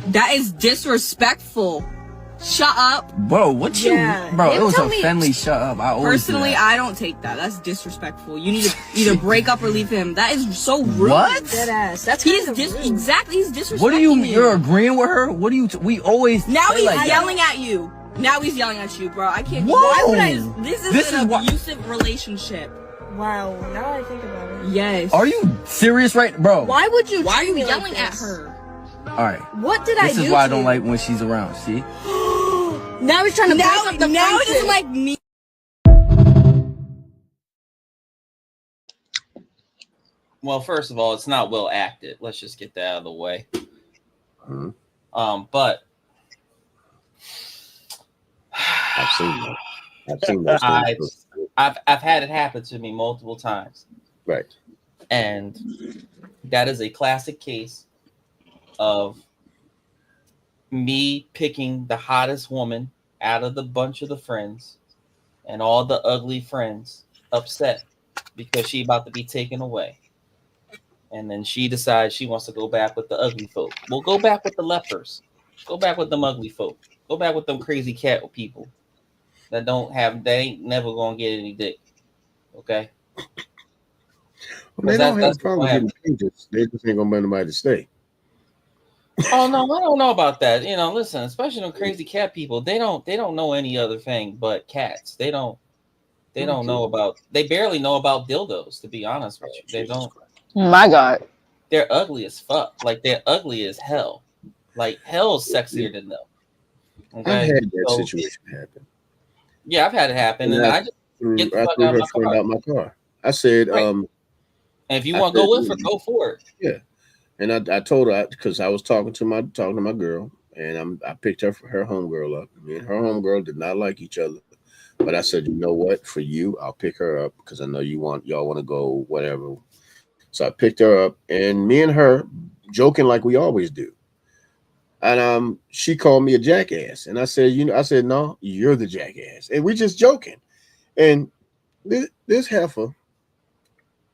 That is disrespectful. Shut up. Bro, what you bro, it was a friendly shut up. I always Personally, do that. I don't take that. That's disrespectful. You need to either break up or leave him. That is so rude. What? Dead ass. That's exactly. He's disrespecting What are you're agreeing with her? What do you we always Now say he's like that. yelling at you. Now he's yelling at you, bro. I can't. Whoa. Why would I? This This is is an why- abusive relationship. Wow. Now I think about it. Yes. Are you serious right bro? Why would you? Why are treat you me like yelling at this? her? Alright. What did I do? This is why I to don't you? like when she's around, see? Now he's trying to break up the now he doesn't like me. Well, first of all, it's not well acted. Let's just get that out of the way. Mhm. But I've seen that. I've seen those things. I've had it happen to me multiple times. Right. And that is a classic case of me picking the hottest woman out of the bunch of the friends and all the ugly friends upset because she about to be taken away. And then she decides she wants to go back with the ugly folk. Well, go back with the lepers. Go back with them ugly folk. Go back with them crazy cat people that they ain't never gonna get any dick. Okay? Well, they don't have a problem getting pages. They just ain't gonna bring nobody to stay. Oh no, I don't know about that. You know, listen, especially them crazy cat people, they don't know any other thing but cats. They don't know about, they barely know about dildos, to be honest with you. They don't. My God. They're ugly as fuck. Like they're ugly as hell. Like hell's sexier than them. Okay? I've had that So, situation happen. Yeah, I've had it happen, and I just get the I fuck threw out her of friend my car. out my car. I said, Right. And if you I want to go said, with her, go for it. Yeah. And I told her because I was talking to my girl, and I picked her homegirl up. Me and her homegirl did not like each other, But I said, you know what? For you, I'll pick her up because I know y'all want to go whatever. So I picked her up, and me and her joking like we always do. And she called me a jackass, and I said, no, you're the jackass, and we just joking. And this heifer,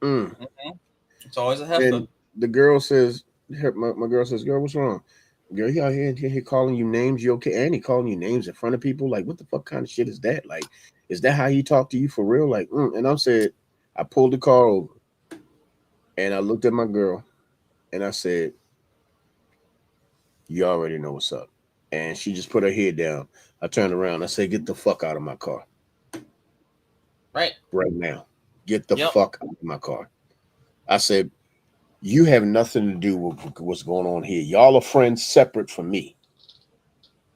it's always a heifer. And the girl says, my girl says, girl, what's wrong? Girl, he out here calling you names. You okay? And he calling you names in front of people. Like, what the fuck kind of shit is that? Like, is that how he talk to you for real? Like, and I said, I pulled the car over, and I looked at my girl, and I said, you already know what's up. And she just put her head down. I turned around. I said, get the fuck out of my car. Right now. Get the fuck out of my car. I said, you have nothing to do with what's going on here. Y'all are friends separate from me.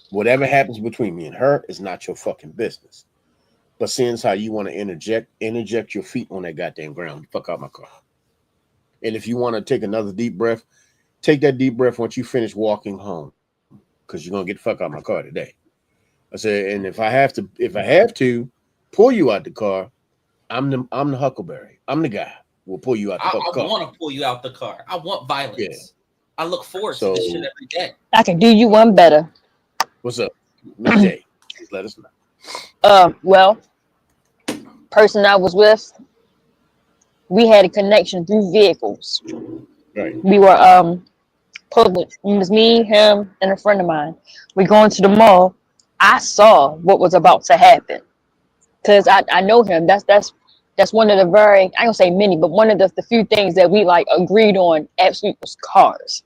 Whatever happens between me and her is not your fucking business. But seeing as how you want to interject your feet on that goddamn ground, fuck out my car. And if you want to take another deep breath, take that deep breath once you finish walking home, because you're gonna get the fuck out of my car today. I said, and if I have to pull you out the car, I'm the Huckleberry. I'm the guy. We'll pull you out the car. I want to pull you out the car. I want violence. Yeah. I look forward to this shit every day. I can do you one better. What's up, Miss J? Please let us know. Well, person I was with, we had a connection through vehicles. Right. We were it was me, him, and a friend of mine. We going to the mall. I saw what was about to happen because I know him. That's one of the I ain't gonna say many, but one of the few things that we like agreed on absolutely was cars.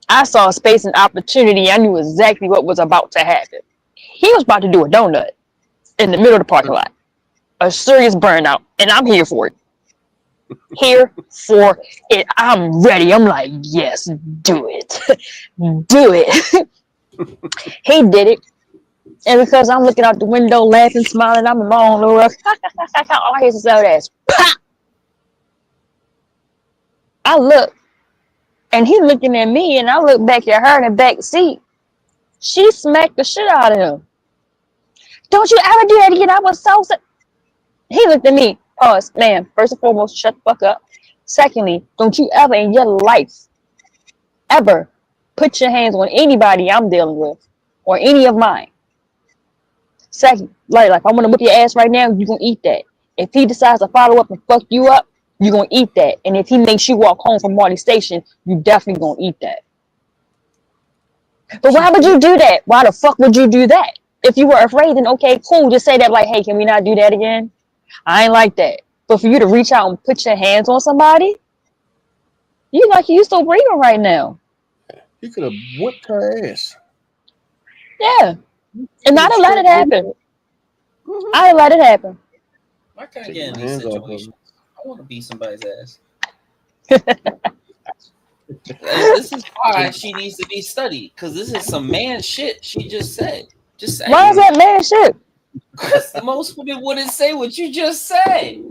I saw space and opportunity. I knew exactly what was about to happen. He was about to do a donut in the middle of the parking lot. A serious burnout, and I'm here for it. Here for it. I'm ready. I'm like, yes, do it. Do it. He did it. And because I'm looking out the window, laughing, smiling, I'm in my own little rush. All I hear is that ass. Pop! I look, and he's looking at me, and I look back at her in the back seat. She smacked the shit out of him. Don't you ever do that again? I was so sick. He looked at me. Pause, man. First and foremost, shut the fuck up. Secondly, don't you ever in your life ever put your hands on anybody I'm dealing with or any of mine. Second, like I'm gonna whip your ass right now, you're gonna eat that. If he decides to follow up and fuck you up, you're gonna eat that. And if he makes you walk home from Marty Station, you definitely gonna eat that. But why would you do that? Why the fuck would you do that? If you were afraid, then okay, cool. Just say that like, hey, can we not do that again? I ain't like that. But for you to reach out and put your hands on somebody, you still breathing right now. He could have whipped her ass. Yeah. And I'd have let it happen. I'd have let it happen. I can't get in these situations. I want to beat somebody's ass. This is why she needs to be studied, because this is some man shit she just said. Just say. Why is that man shit? Because most women wouldn't say what you just said.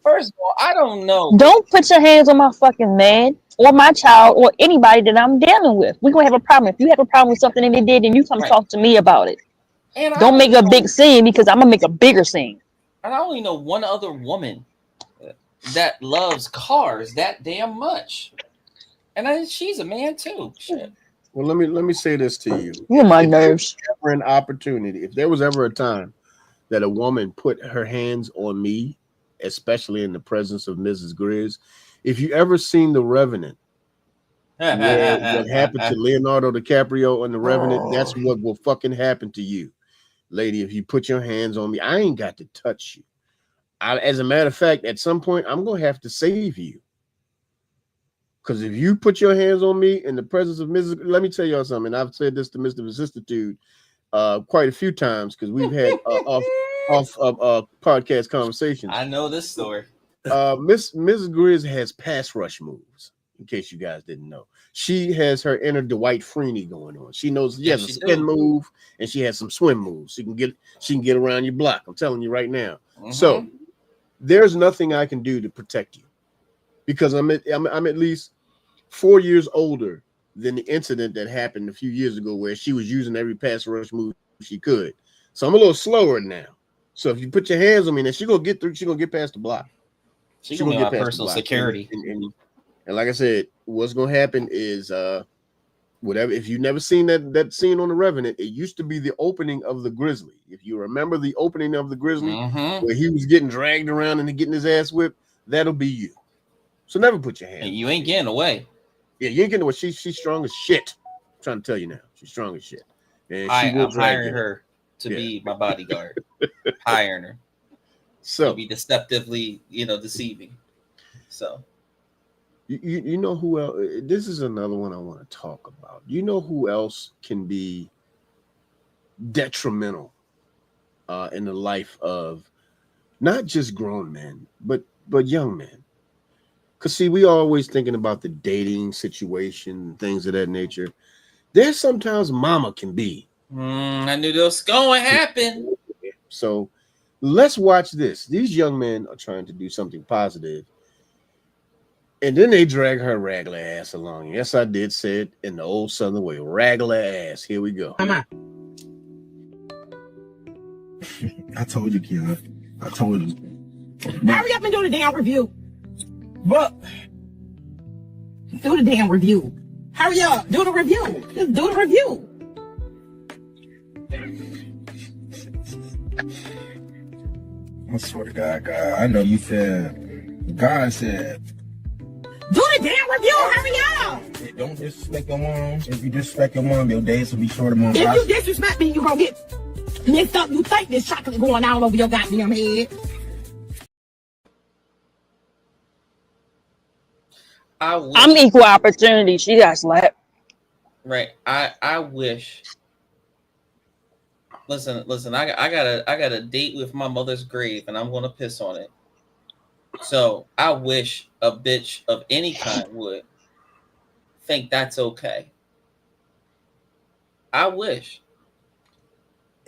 First of all, I don't know. Don't put your hands on my fucking man or my child or anybody that I'm dealing with. We're going to have a problem. If you have a problem with something that they did, then you come talk to me about it. And don't make a big scene, because I'm going to make a bigger scene. And I only know one other woman that loves cars that damn much. And she's a man too. Shit. Well, let me say this to you. You're my nerves. Ever an opportunity, if there was ever a time that a woman put her hands on me, especially in the presence of Mrs. Grizz, if you ever seen The Revenant, what happened to Leonardo DiCaprio in The Revenant, that's what will fucking happen to you, lady. If you put your hands on me, I ain't got to touch you. As a matter of fact, at some point, I'm gonna have to save you. Because if you put your hands on me in the presence of Mrs. Let me tell y'all something. I've said this to Mr. Vicissitude quite a few times, because we've had off podcast conversations. I know this story. Mrs. Grizz has pass rush moves, in case you guys didn't know. She has her inner Dwight Freeney going on. She knows she has a spin move, and she has some swim moves. She can get around your block. I'm telling you right now. Mm-hmm. So there's nothing I can do to protect you, because I'm at least 4 years older than the incident that happened a few years ago where she was using every pass rush move she could. So I'm a little slower now. So if you put your hands on me, then she gonna get through. She gonna get past the block. She gonna be my personal security. And like I said, what's gonna happen is whatever. If you've never seen that scene on The Revenant, it used to be the opening of the Grizzly. If you remember the opening of the Grizzly, where he was getting dragged around and getting his ass whipped, that'll be you. So never put your hand. And you ain't getting away. Yeah, you ain't getting away. She's strong as shit. I'm trying to tell you now, she's strong as shit. And I'm hiring her to be my bodyguard. Hiring her. So to be deceptively, deceiving. So you know who else? This is another one I want to talk about. You know who else can be detrimental in the life of not just grown men, but young men? Because see, we always thinking about the dating situation, things of that nature. There's sometimes mama can be. I knew this was going to happen. So let's watch this. These young men are trying to do something positive, and then they drag her regular ass along. Yes, I did say it in the old Southern way. Regular ass. Here we go. I told you, Keon. I told you. Hurry up and do the damn review. But do the damn review. Hurry up. Do the review. Just do the review. I swear to God, I know you said, God said, do the damn review. Hurry up. Don't disrespect your mom. If you disrespect your mom, your days will be shorter, mom. If you disrespect me, you gonna get mixed up. You think there's chocolate going all over your goddamn head. I'm equal opportunity. She got slapped. Right. I wish. Listen. I got a date with my mother's grave, and I'm gonna piss on it. So I wish a bitch of any kind would think that's okay. I wish.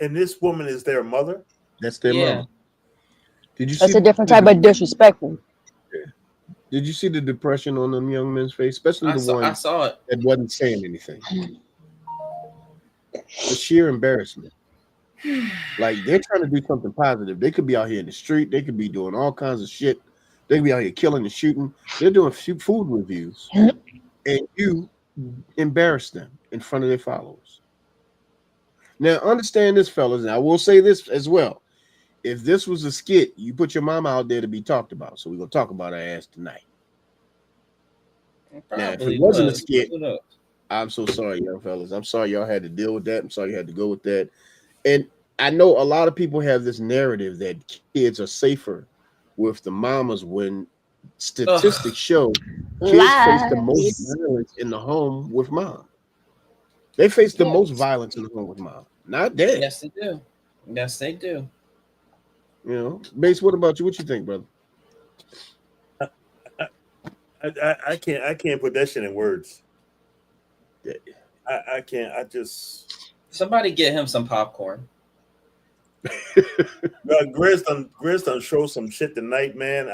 And this woman is their mother? That's their mother. Did you see that's a different type of disrespectful. Did you see the depression on them young men's face, especially I saw it. That wasn't saying anything? The sheer embarrassment. Like, they're trying to do something positive. They could be out here in the street. They could be doing all kinds of shit. They could be out here killing and shooting. They're doing food reviews, and you embarrass them in front of their followers. Now, understand this, fellas, and I will say this as well. If this was a skit, you put your mama out there to be talked about. So we're going to talk about her ass tonight. Now, if it wasn't a skit, I'm so sorry, young fellas. I'm sorry y'all had to deal with that. I'm sorry you had to go with that. And I know a lot of people have this narrative that kids are safer with the mamas when statistics show kids face the most violence in the home with mom. They face the most violence in the home with mom, not dad. Yes, they do. Yes, they do. You know, Bass, what about you? What you think, brother? I can't put that shit in words. I can't. I just somebody get him some popcorn. Grizz done show some shit tonight, man.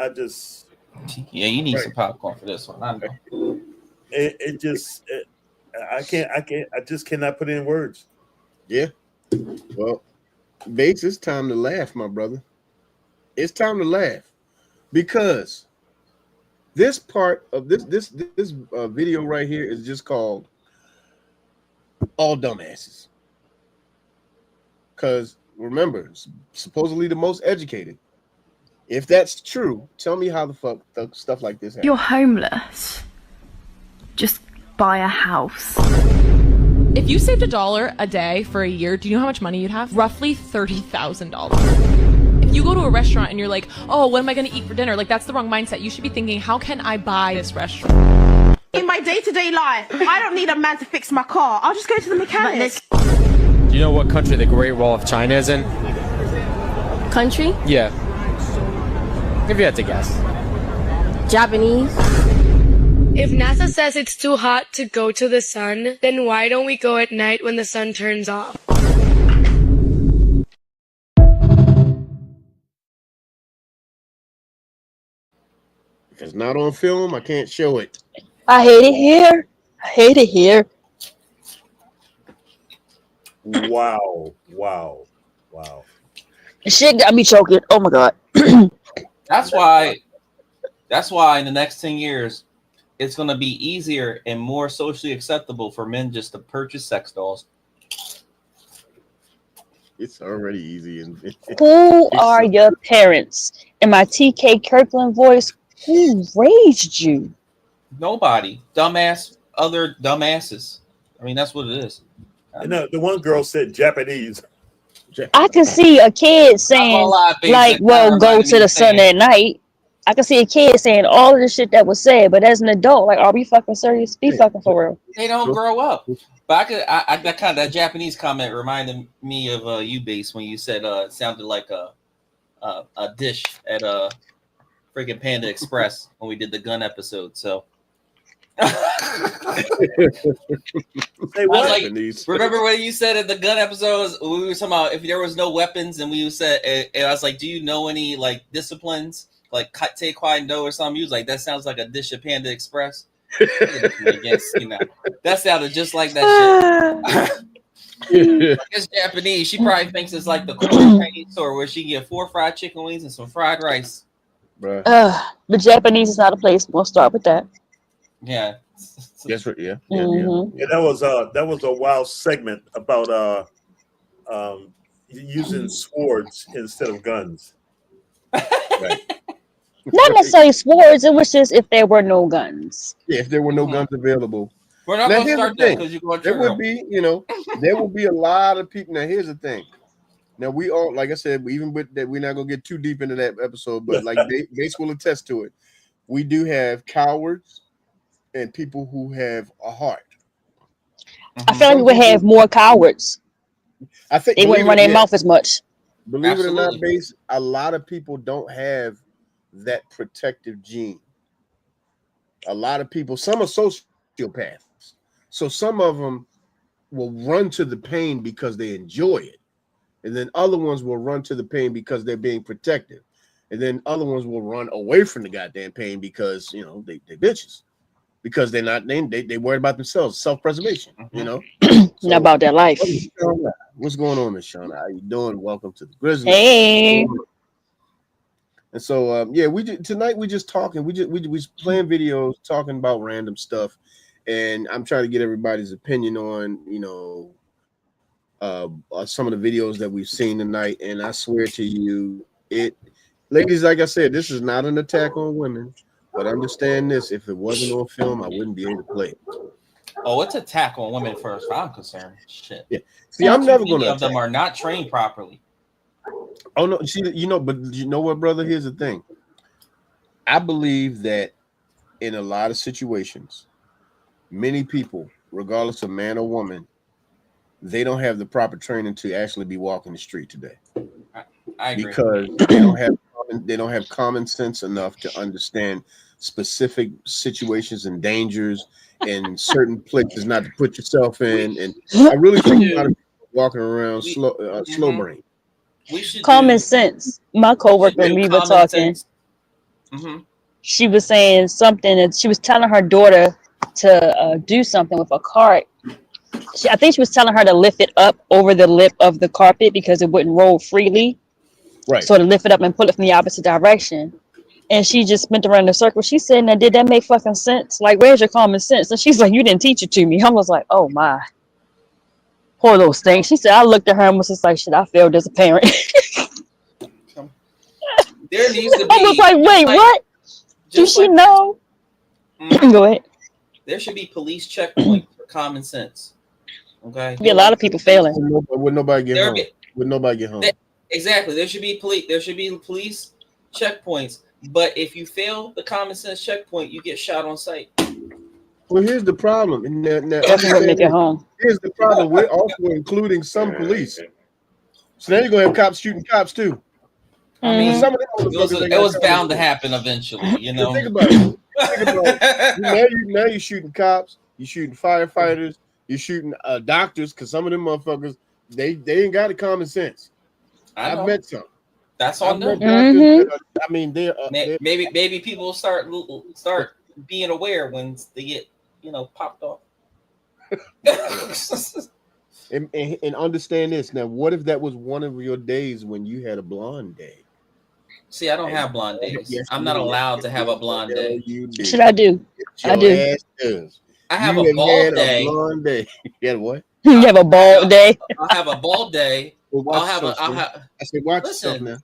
You need some popcorn for this one. I know. I just cannot put it in words. Yeah. Well, Bass, it's time to laugh, my brother. It's time to laugh because this part of this video right here is just called "All Dumbasses." Because remember, supposedly the most educated. If that's true, tell me how the fuck stuff like this happens. You're homeless. Just buy a house. If you saved $1 a day for a year, do you know how much money you'd have? Roughly $30,000. If you go to a restaurant and you're like, oh, what am I going to eat for dinner? Like, that's the wrong mindset. You should be thinking, how can I buy this restaurant? In my day-to-day life, I don't need a man to fix my car. I'll just go to the mechanic. Do you know what country the Great Wall of China is in? Country? Yeah. If you had to guess. Japanese. If NASA says it's too hot to go to the sun, then why don't we go at night when the sun turns off? If it's not on film, I can't show it. I hate it here. I hate it here. Wow. Shit got me choking. Oh my god. That's why in the next 10 years, it's going to be easier and more socially acceptable for men just to purchase sex dolls. It's already easy. Who are your parents? In my TK Kirkland voice, who raised you? Nobody. Dumbass. Other dumbasses. I mean, that's what it is. And the one girl said Japanese. I can see a kid saying, like, well, go to the sun at night. I can see a kid saying all of the shit that was said, but as an adult, like, are we fucking serious? Be fucking for real. They don't grow up. But that Japanese comment reminded me of you, Base, when you said it sounded like a dish at freaking Panda Express when we did the gun episode. So Hey, what? like, remember when you said at the gun episodes we were talking about if there was no weapons, and we said, and I was like, do you know any like disciplines like Taekwondo or something? You was like, that sounds like a dish at Panda Express. That sounded just like that shit. It's Japanese. She probably thinks it's like the Chinese store where she can get 4 fried chicken wings and some fried rice. The Japanese is not a place. We'll start with that. Yeah. That's right. Yeah. Mm-hmm. Yeah, that was a wild segment about using swords instead of guns. Right. Not necessarily swords. It was just if there were no guns. Yeah, if there were no guns available. We're not going to start that because you're going to there would be, there will be a lot of people. Now, here's the thing. Now, we all, like I said, even with that, we're not going to get too deep into that episode, but like Base will attest to it. We do have cowards and people who have a heart. I feel like we would have more cowards. I think they wouldn't run their mouth as much. Believe it or not, Base, a lot of people don't have that protective gene. A lot of people, some are sociopaths, so some of them will run to the pain because they enjoy it, and then other ones will run to the pain because they're being protective, and then other ones will run away from the goddamn pain because they bitches, because they're not they worried about themselves, self-preservation. Not about their life. What's going on, Miss Shauna? How you doing? Welcome to the Grizzly. Hey. And so tonight we just talking. We just playing videos, talking about random stuff, and I'm trying to get everybody's opinion on some of the videos that we've seen tonight. And I swear to you, ladies, like I said, this is not an attack on women, but understand this: if it wasn't on film, I wouldn't be able to play it. Oh, it's attack on women first. I'm concerned. Shit. Yeah. See, I'm never going to. Of them are not trained properly. Oh no, but you know what, brother? Here's the thing. I believe that in a lot of situations, many people, regardless of man or woman, they don't have the proper training to actually be walking the street today. I agree. Because they don't have common sense enough to understand specific situations and dangers and certain places not to put yourself in. And I really think a lot of people walking around slow brain. Common sense. My coworker and we were talking. She was saying something, and she was telling her daughter to do something with a cart. I think she was telling her to lift it up over the lip of the carpet because it wouldn't roll freely. Right. So to lift it up and pull it from the opposite direction. And she just went around the circle. She said, now, did that make fucking sense? Like, where's your common sense? And she's like, you didn't teach it to me. I was like, oh my. Poor little thing. She said, I looked at her and was just like, shit, I failed as a parent. There needs to be. I was like, wait, what? Do she know? Go ahead. There should be police checkpoints for common sense. Okay. Be a lot of people failing. Would nobody get home? Would nobody get home? Exactly. There should be police checkpoints. But if you fail the common sense checkpoint, you get shot on sight. Well, here's the problem. Here's the problem. We're also including some police. So now you're gonna have cops shooting cops too. I mean, it was bound to happen eventually. Think about it. Now you're shooting cops. You're shooting firefighters. You're shooting doctors because some of them motherfuckers they ain't got a common sense. I've met some. That's on them. I mean, maybe people start being aware when they get popped off. And understand this. Now, what if that was one of your days when you had a blonde day? See, I don't have blonde days. Yes, I'm not allowed to have a blonde day. Should I do? I do. I have a bald day. Blonde day. Yeah, what? You have a bald day. I'll have a bald day. I said, watch yourself now.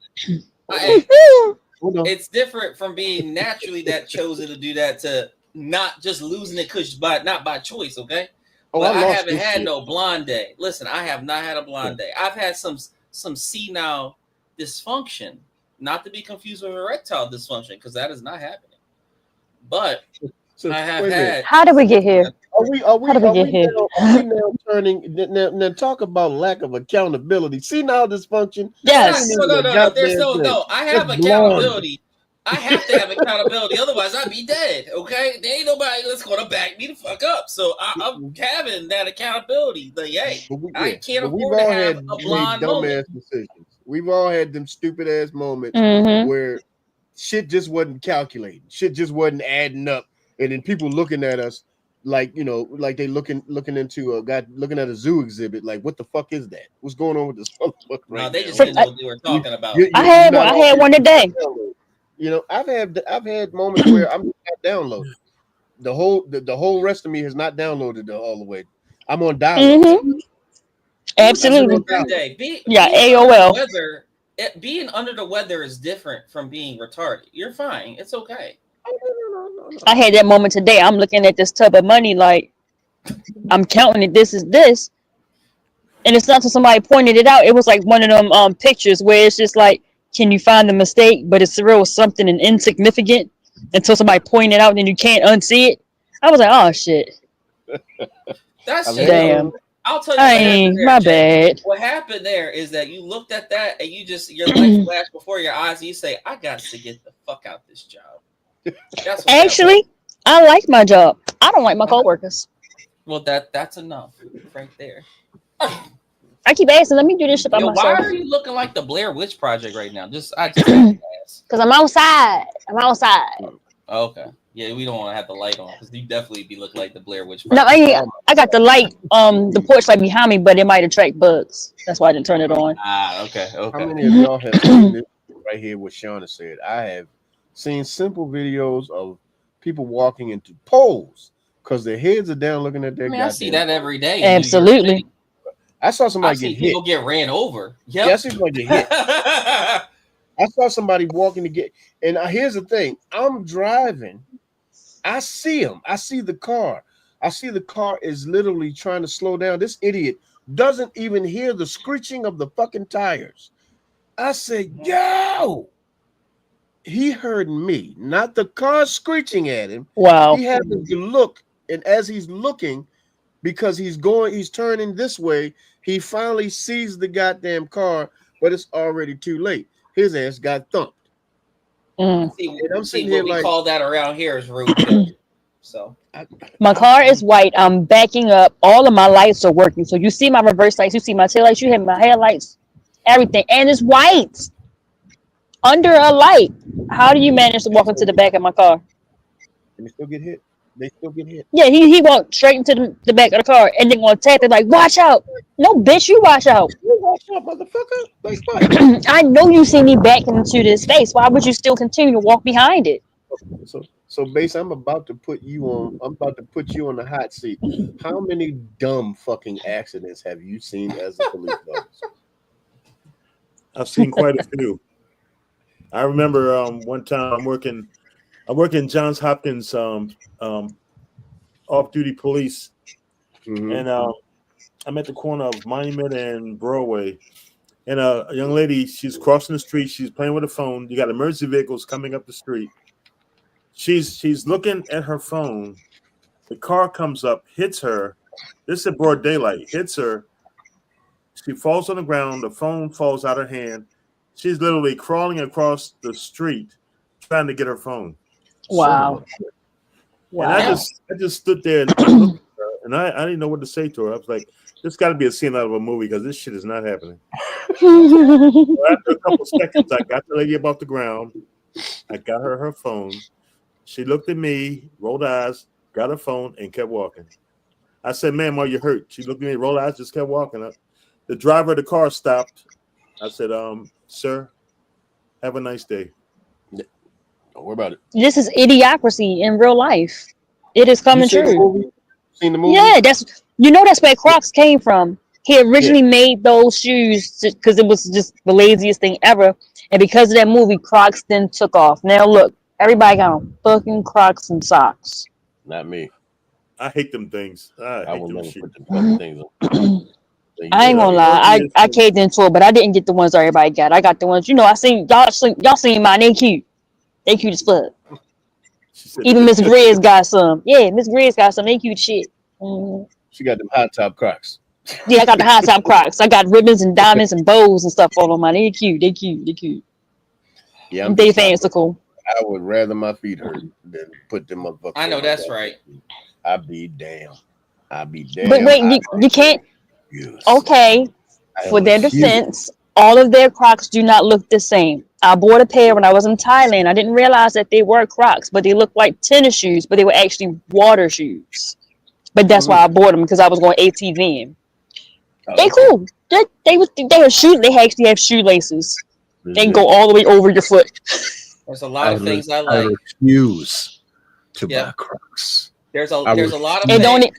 It's different from being naturally that chosen to do that to not just losing it not by choice, okay? But I haven't had no blonde day. Listen, I have not had a blonde day. I've had some senile dysfunction, not to be confused with erectile dysfunction, because that is not happening. But I have had. How did we get here? Are we now turning now talk about lack of accountability? Senile dysfunction. Yes. No. There's no. I have accountability. I have to have accountability, otherwise I'd be dead. Okay, there ain't nobody that's gonna back me the fuck up. So I'm having that accountability. I can't afford to have a blonde moment. Decisions. We've all had them stupid ass moments where shit just wasn't calculating, shit just wasn't adding up, and then people looking at us like like they looking into looking at a zoo exhibit. Like, what the fuck is that? What's going on with this? No, they just didn't know what they were talking about. I had one today. I've had moments where I'm not downloaded. The whole rest of me has not downloaded all the way. I'm on download. Absolutely. AOL. Being under the weather is different from being retarded. You're fine. It's okay. I had that moment today. I'm looking at this tub of money, like I'm counting it. This is this, and it's not until somebody pointed it out. It was like one of them pictures where it's just like, can you find the mistake? But it's real something and insignificant until somebody pointed it out, and then you can't unsee it. I was like, oh shit. That's damn. I'll tell you. My bad. What happened there is that you looked at that and your life flashed before your eyes, and you say, "I got to get the fuck out this job." That's actually, I like my job. I don't like my coworkers. Well, that's enough right there. I keep asking, let me do this shit by myself. Why are you looking like the Blair Witch Project right now? Because I'm outside. Okay. Yeah, we don't want to have the light on because you definitely be looking like the Blair Witch Project. No, I got the light, the porch light behind me, but it might attract bugs. That's why I didn't turn it on. Okay. How many of y'all have seen this right here? What Shauna said. I have seen simple videos of people walking into poles because their heads are down looking at their. I see that every day. Absolutely. I saw somebody get hit. People get ran over. Yep. Yeah, I see somebody get hit. I saw somebody walking to get. And here's the thing: I'm driving. I see him. I see the car. I see the car is literally trying to slow down. This idiot doesn't even hear the screeching of the fucking tires. I said, "Yo." He heard me, not the car screeching at him. Wow. He had to look, and as he's looking, because he's turning this way, he finally sees the goddamn car, but it's already too late. His ass got thumped. I'm sitting here like, we call that around here is rude. So my car is white. I'm backing up. All of my lights are working. So you see my reverse lights, you see my tail lights, you have my headlights, everything, and it's white. Under a light. How do you manage to walk into the back of my car? And they still get hit. Yeah, he walked straight into the back of the car and then gonna tap it like, watch out. No, bitch, you watch out. You watch out, motherfucker. Like, I know you see me backing into this space. Why would you still continue to walk behind it? So base, I'm about to put you on the hot seat. How many dumb fucking accidents have you seen as a police officer? I've seen quite a few. I remember one time I work in Johns Hopkins off-duty police, and I'm at the corner of Monument and Broadway, and a young lady, she's crossing the street, she's playing with her phone. You got emergency vehicles coming up the street. She's looking at her phone. The car comes up, hits her. This is broad daylight. Hits her. She falls on the ground. The phone falls out of her hand. She's literally crawling across the street trying to get her phone. Wow. And I just stood there and I looked at her, and I didn't know what to say to her. I was like, this got to be a scene out of a movie because this shit is not happening. So after a couple seconds, I got the lady up off the ground. I got her phone. She looked at me, rolled eyes, got her phone, and kept walking. I said, "Ma'am, are you hurt?" She looked at me, rolled eyes, just kept walking up. The driver of the car stopped. I said, "Sir, have a nice day." Don't worry about it. This is idiocracy in real life. It is coming true. Seen the movie? Yeah, that's where Crocs came from. He originally made those shoes because it was just the laziest thing ever, and because of that movie, Crocs then took off. Now look, everybody got on fucking Crocs and socks. Not me. I hate them things. I hate will them never shit. put them fucking things on. I ain't gonna lie, I caved into it, but I didn't get the ones everybody got. I got the ones, I seen y'all seen mine. They cute. They cute as fuck. Even Miss Grizz got some. Yeah, Miss Grizz got some. They cute shit. Mm-hmm. She got them high top Crocs. Yeah, I got the high top Crocs. I got ribbons and diamonds and bows and stuff all on mine. They cute. They cute. They cute. Yeah, they fanciful. I would rather my feet hurt than put them up. I know that's right. I'd be damn. I'd be damn. But wait, you can't. Okay, for their defense, all of their Crocs do not look the same. I bought a pair when I was in Thailand. I didn't realize that they were Crocs, but they looked like tennis shoes, but they were actually water shoes. But that's why I bought them, because I was going ATVing. They cool. They actually have shoelaces. They can go all the way over your foot. There's a lot of things I like. I refuse to buy Crocs. There's a lot of things.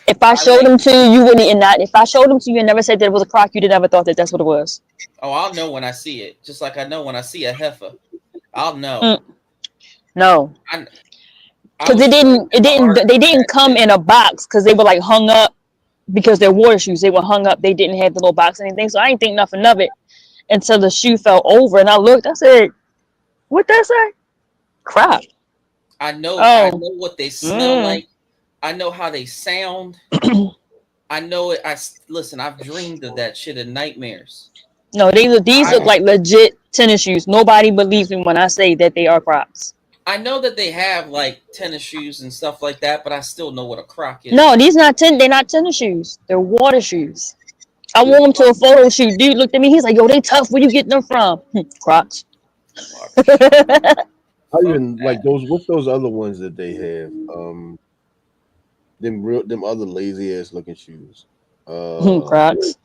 If I showed them to you, you wouldn't. If I showed them to you and never said that it was a Croc, you'd have never thought that that's what it was. Oh, I'll know when I see it. Just like I know when I see a heifer. I'll know. No. Because they didn't come in a box, because they were like hung up, because they're water shoes. They were hung up. They didn't have the little box or anything. So I didn't think nothing of it until the shoe fell over, and I looked. I said, "What that say? Crap." I know what they smell like. I know how they sound. I know it. Listen, I've dreamed of that shit in nightmares. No, these look like legit tennis shoes. Nobody believes me when I say that they are Crocs. I know that they have like tennis shoes and stuff like that, but I still know what a Croc is. No, they're not tennis shoes. They're water shoes. I wore them to a photo shoot. Dude looked at me. He's like, "Yo, they tough. Where you getting them from?" Crocs. I even like those. What's those other ones that they have? Them other lazy ass looking shoes. Crocs.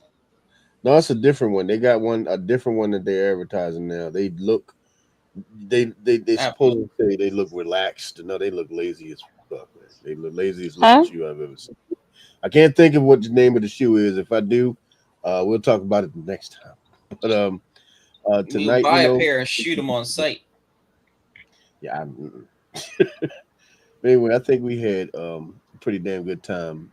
No, it's a different one. They got a different one that they're advertising now. They look, they supposedly say they look relaxed. No, they look lazy as fuck. Man. They look lazy as looking shoe I've ever seen. I can't think of what the name of the shoe is. If I do, we'll talk about it the next time. But tonight, buy a pair and shoot them on site. Yeah. Anyway, I think we had pretty damn good time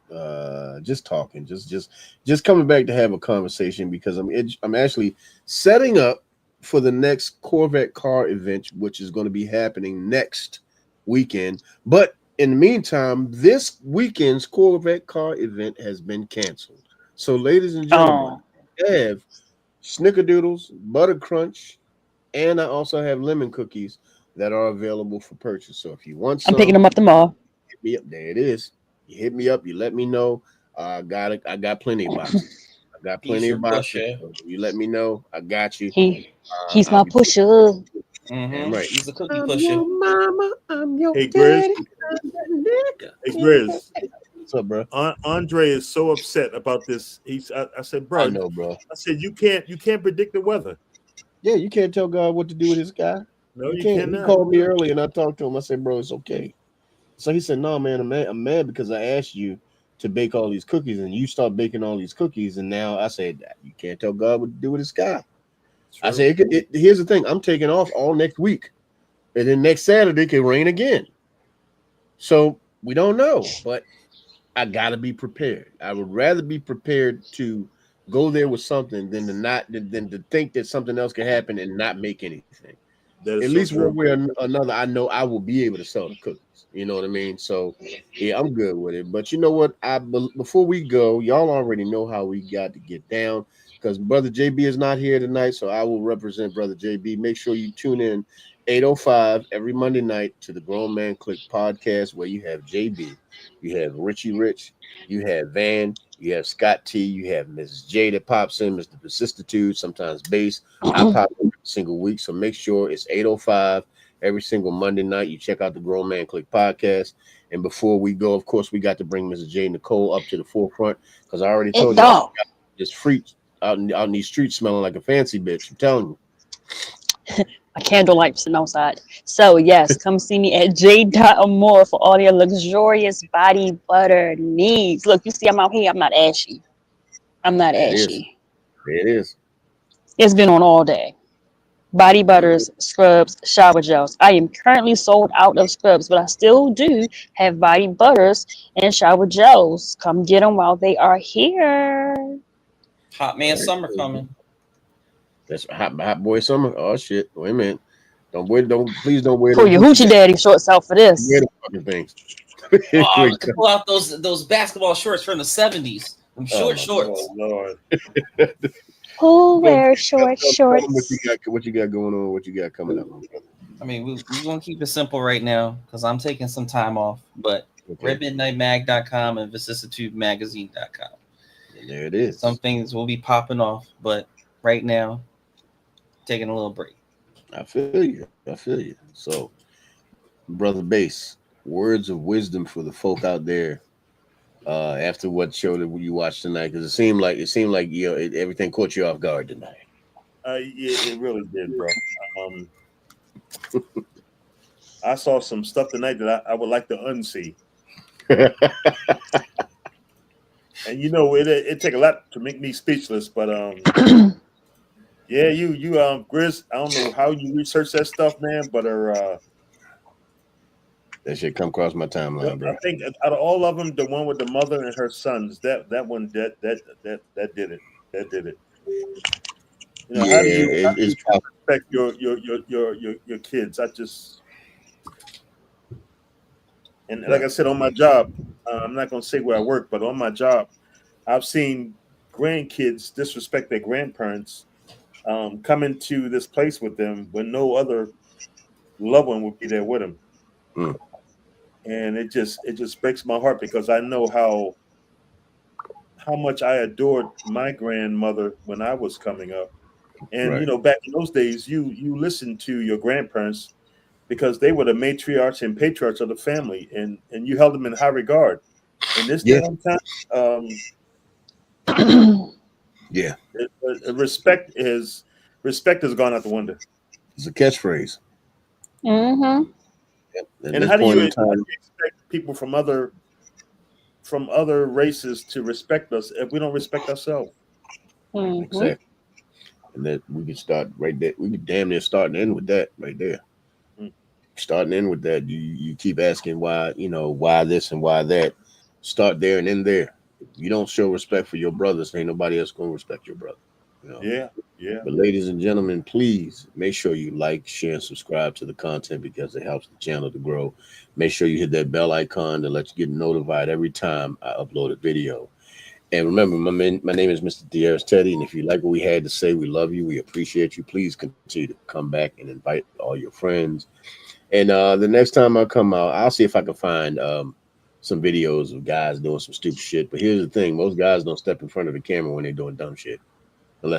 just talking, just coming back to have a conversation, because I'm actually setting up for the next Corvette car event, which is going to be happening next weekend. But in the meantime, this weekend's Corvette car event has been canceled. So, ladies and gentlemen, I have Snickerdoodles, Butter Crunch, and I also have lemon cookies that are available for purchase. So if you want some, I'm picking them up tomorrow. Hit me up. There it is. You hit me up. You let me know. I got plenty of boxes. I got plenty of boxes. So you let me know. I got you. He's my pusher. Mm-hmm. Right. He's a cookie pusher. Mama, I'm your Hey, Grizz. Hey, Grizz. What's up, bro? Andre is so upset about this. I said, bro. I know, bro. I said, you can't predict the weather. Yeah, you can't tell God what to do with this guy. No, you can't. cannot. He called me early and I talked to him. I said, bro, it's okay. So he said, no, man, I'm mad because I asked you to bake all these cookies and you start baking all these cookies. And now I said, you can't tell God what to do with this guy. True. I said, here's the thing. I'm taking off all next week. And then next Saturday it could rain again. So we don't know, but I got to be prepared. I would rather be prepared to go there with something than to think that something else can happen and not make anything. At least one way or another, I know I will be able to sell the cookies. You know what I mean? So, yeah, I'm good with it. But you know what? Before we go, y'all already know how we got to get down because Brother JB is not here tonight, so I will represent Brother JB. Make sure you tune in 8:05 every Monday night to the Grown Man Click podcast, where you have JB, you have Richie Rich, you have Van, you have Scott T, you have Mrs. J that pops in, Mr. Vicissitude, sometimes Bass. I pop in every single week, so make sure it's 8:05 every single Monday night. You check out the Grown Man Click podcast. And before we go, of course, we got to bring Mrs. J. Nicole up to the forefront because I already told you this freak out in these streets smelling like a fancy bitch. I'm telling you. My candlelight sitting outside. So yes, come see me at J.Amore for all your luxurious body butter needs. Look, you see, I'm out here. I'm not ashy. I'm not ashy. It is. It's been on all day. Body butters, scrubs, shower gels. I am currently sold out of scrubs, but I still do have body butters and shower gels. Come get them while they are here. Hot man summer coming. That's hot boy summer. Oh shit! Wait a minute. Please don't wear. Pull your hoochie daddy shorts out for this. Wear the fucking things. Pull out those basketball shorts from the 70s. Them shorts. Oh Lord. Who wears shorts? What you got going on? What you got coming up? I mean, we're gonna keep it simple right now because I'm taking some time off. But redmidnightmag.com and vicissitudemagazine.com. There it is. Some things will be popping off, but right now, taking a little break. I feel you. So, Brother Bass, words of wisdom for the folk out there after what show that you watched tonight, because it seemed like everything caught you off guard tonight. Yeah, it really did, bro. I saw some stuff tonight that I would like to unsee. And it take a lot to make me speechless, but yeah, you Grizz, I don't know how you research that stuff, man, but that shit come across my timeline, bro. I think out of all of them, the one with the mother and her sons, that one did it. That did it. How do you respect your kids? And like I said, on my job, I'm not going to say where I work, but on my job, I've seen grandkids disrespect their grandparents, come into this place with them when no other loved one would be there with them. Mm. And it just breaks my heart because I know how much I adored my grandmother when I was coming up. And, right. Back in those days, you listened to your grandparents because they were the matriarchs and patriarchs of the family, and you held them in high regard. In this damn time, respect has gone out the window. It's a catchphrase. Mm-hmm. Yep. And how do you expect people from other races to respect us if we don't respect ourselves? Mm-hmm. Exactly. And that we can start right there. We can damn near start and end with that right there. Starting in with that, you keep asking why this and why that. Start there and end there. If you don't show respect for your brothers, ain't nobody else gonna respect your brother. Yeah. But ladies and gentlemen, please make sure you like, share, and subscribe to the content because it helps the channel to grow. Make sure you hit that bell icon to let you get notified every time I upload a video. And remember, my name is Mr. Diaz Teddy, and if you like what we had to say, we love you. We appreciate you. Please continue to come back and invite all your friends. And the next time I come out, I'll see if I can find some videos of guys doing some stupid shit. But here's the thing: most guys don't step in front of the camera when they're doing dumb shit.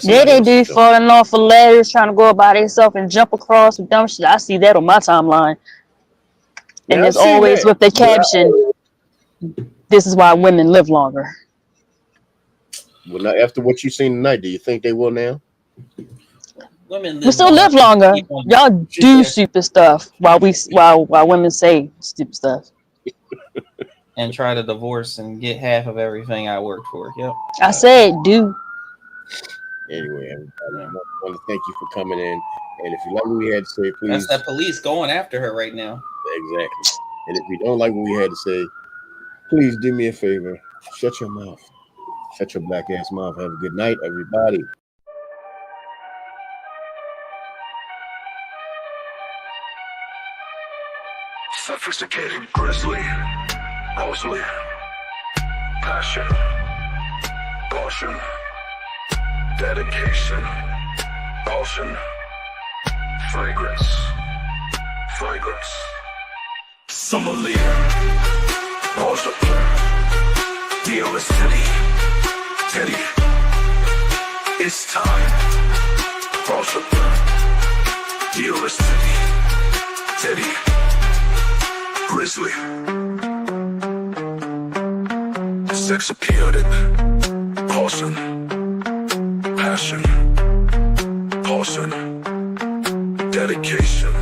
Yeah, they do, falling off of ladders, trying to go about themselves and jump across with dumb shit. I see that on my timeline. And it's always with the caption, "This is why women live longer." Well, now, after what you've seen tonight, do you think they will now? We still live longer. Y'all do stupid stuff while women say stupid stuff. And try to divorce and get half of everything I worked for. Yep. I said do. Anyway, everybody, I want to thank you for coming in. And if you like what we had to say, please. That's that police going after her right now. Exactly. And if you don't like what we had to say, please do me a favor. Shut your mouth. Shut your black ass mouth. Have a good night, everybody. Sophisticated, grisly, mostly, passion, caution, dedication, caution, fragrance, summer leader, Porsche, deal with Teddy, it's time, Porsche, deal with wisely. Sex appeared in caution, passion, caution, dedication.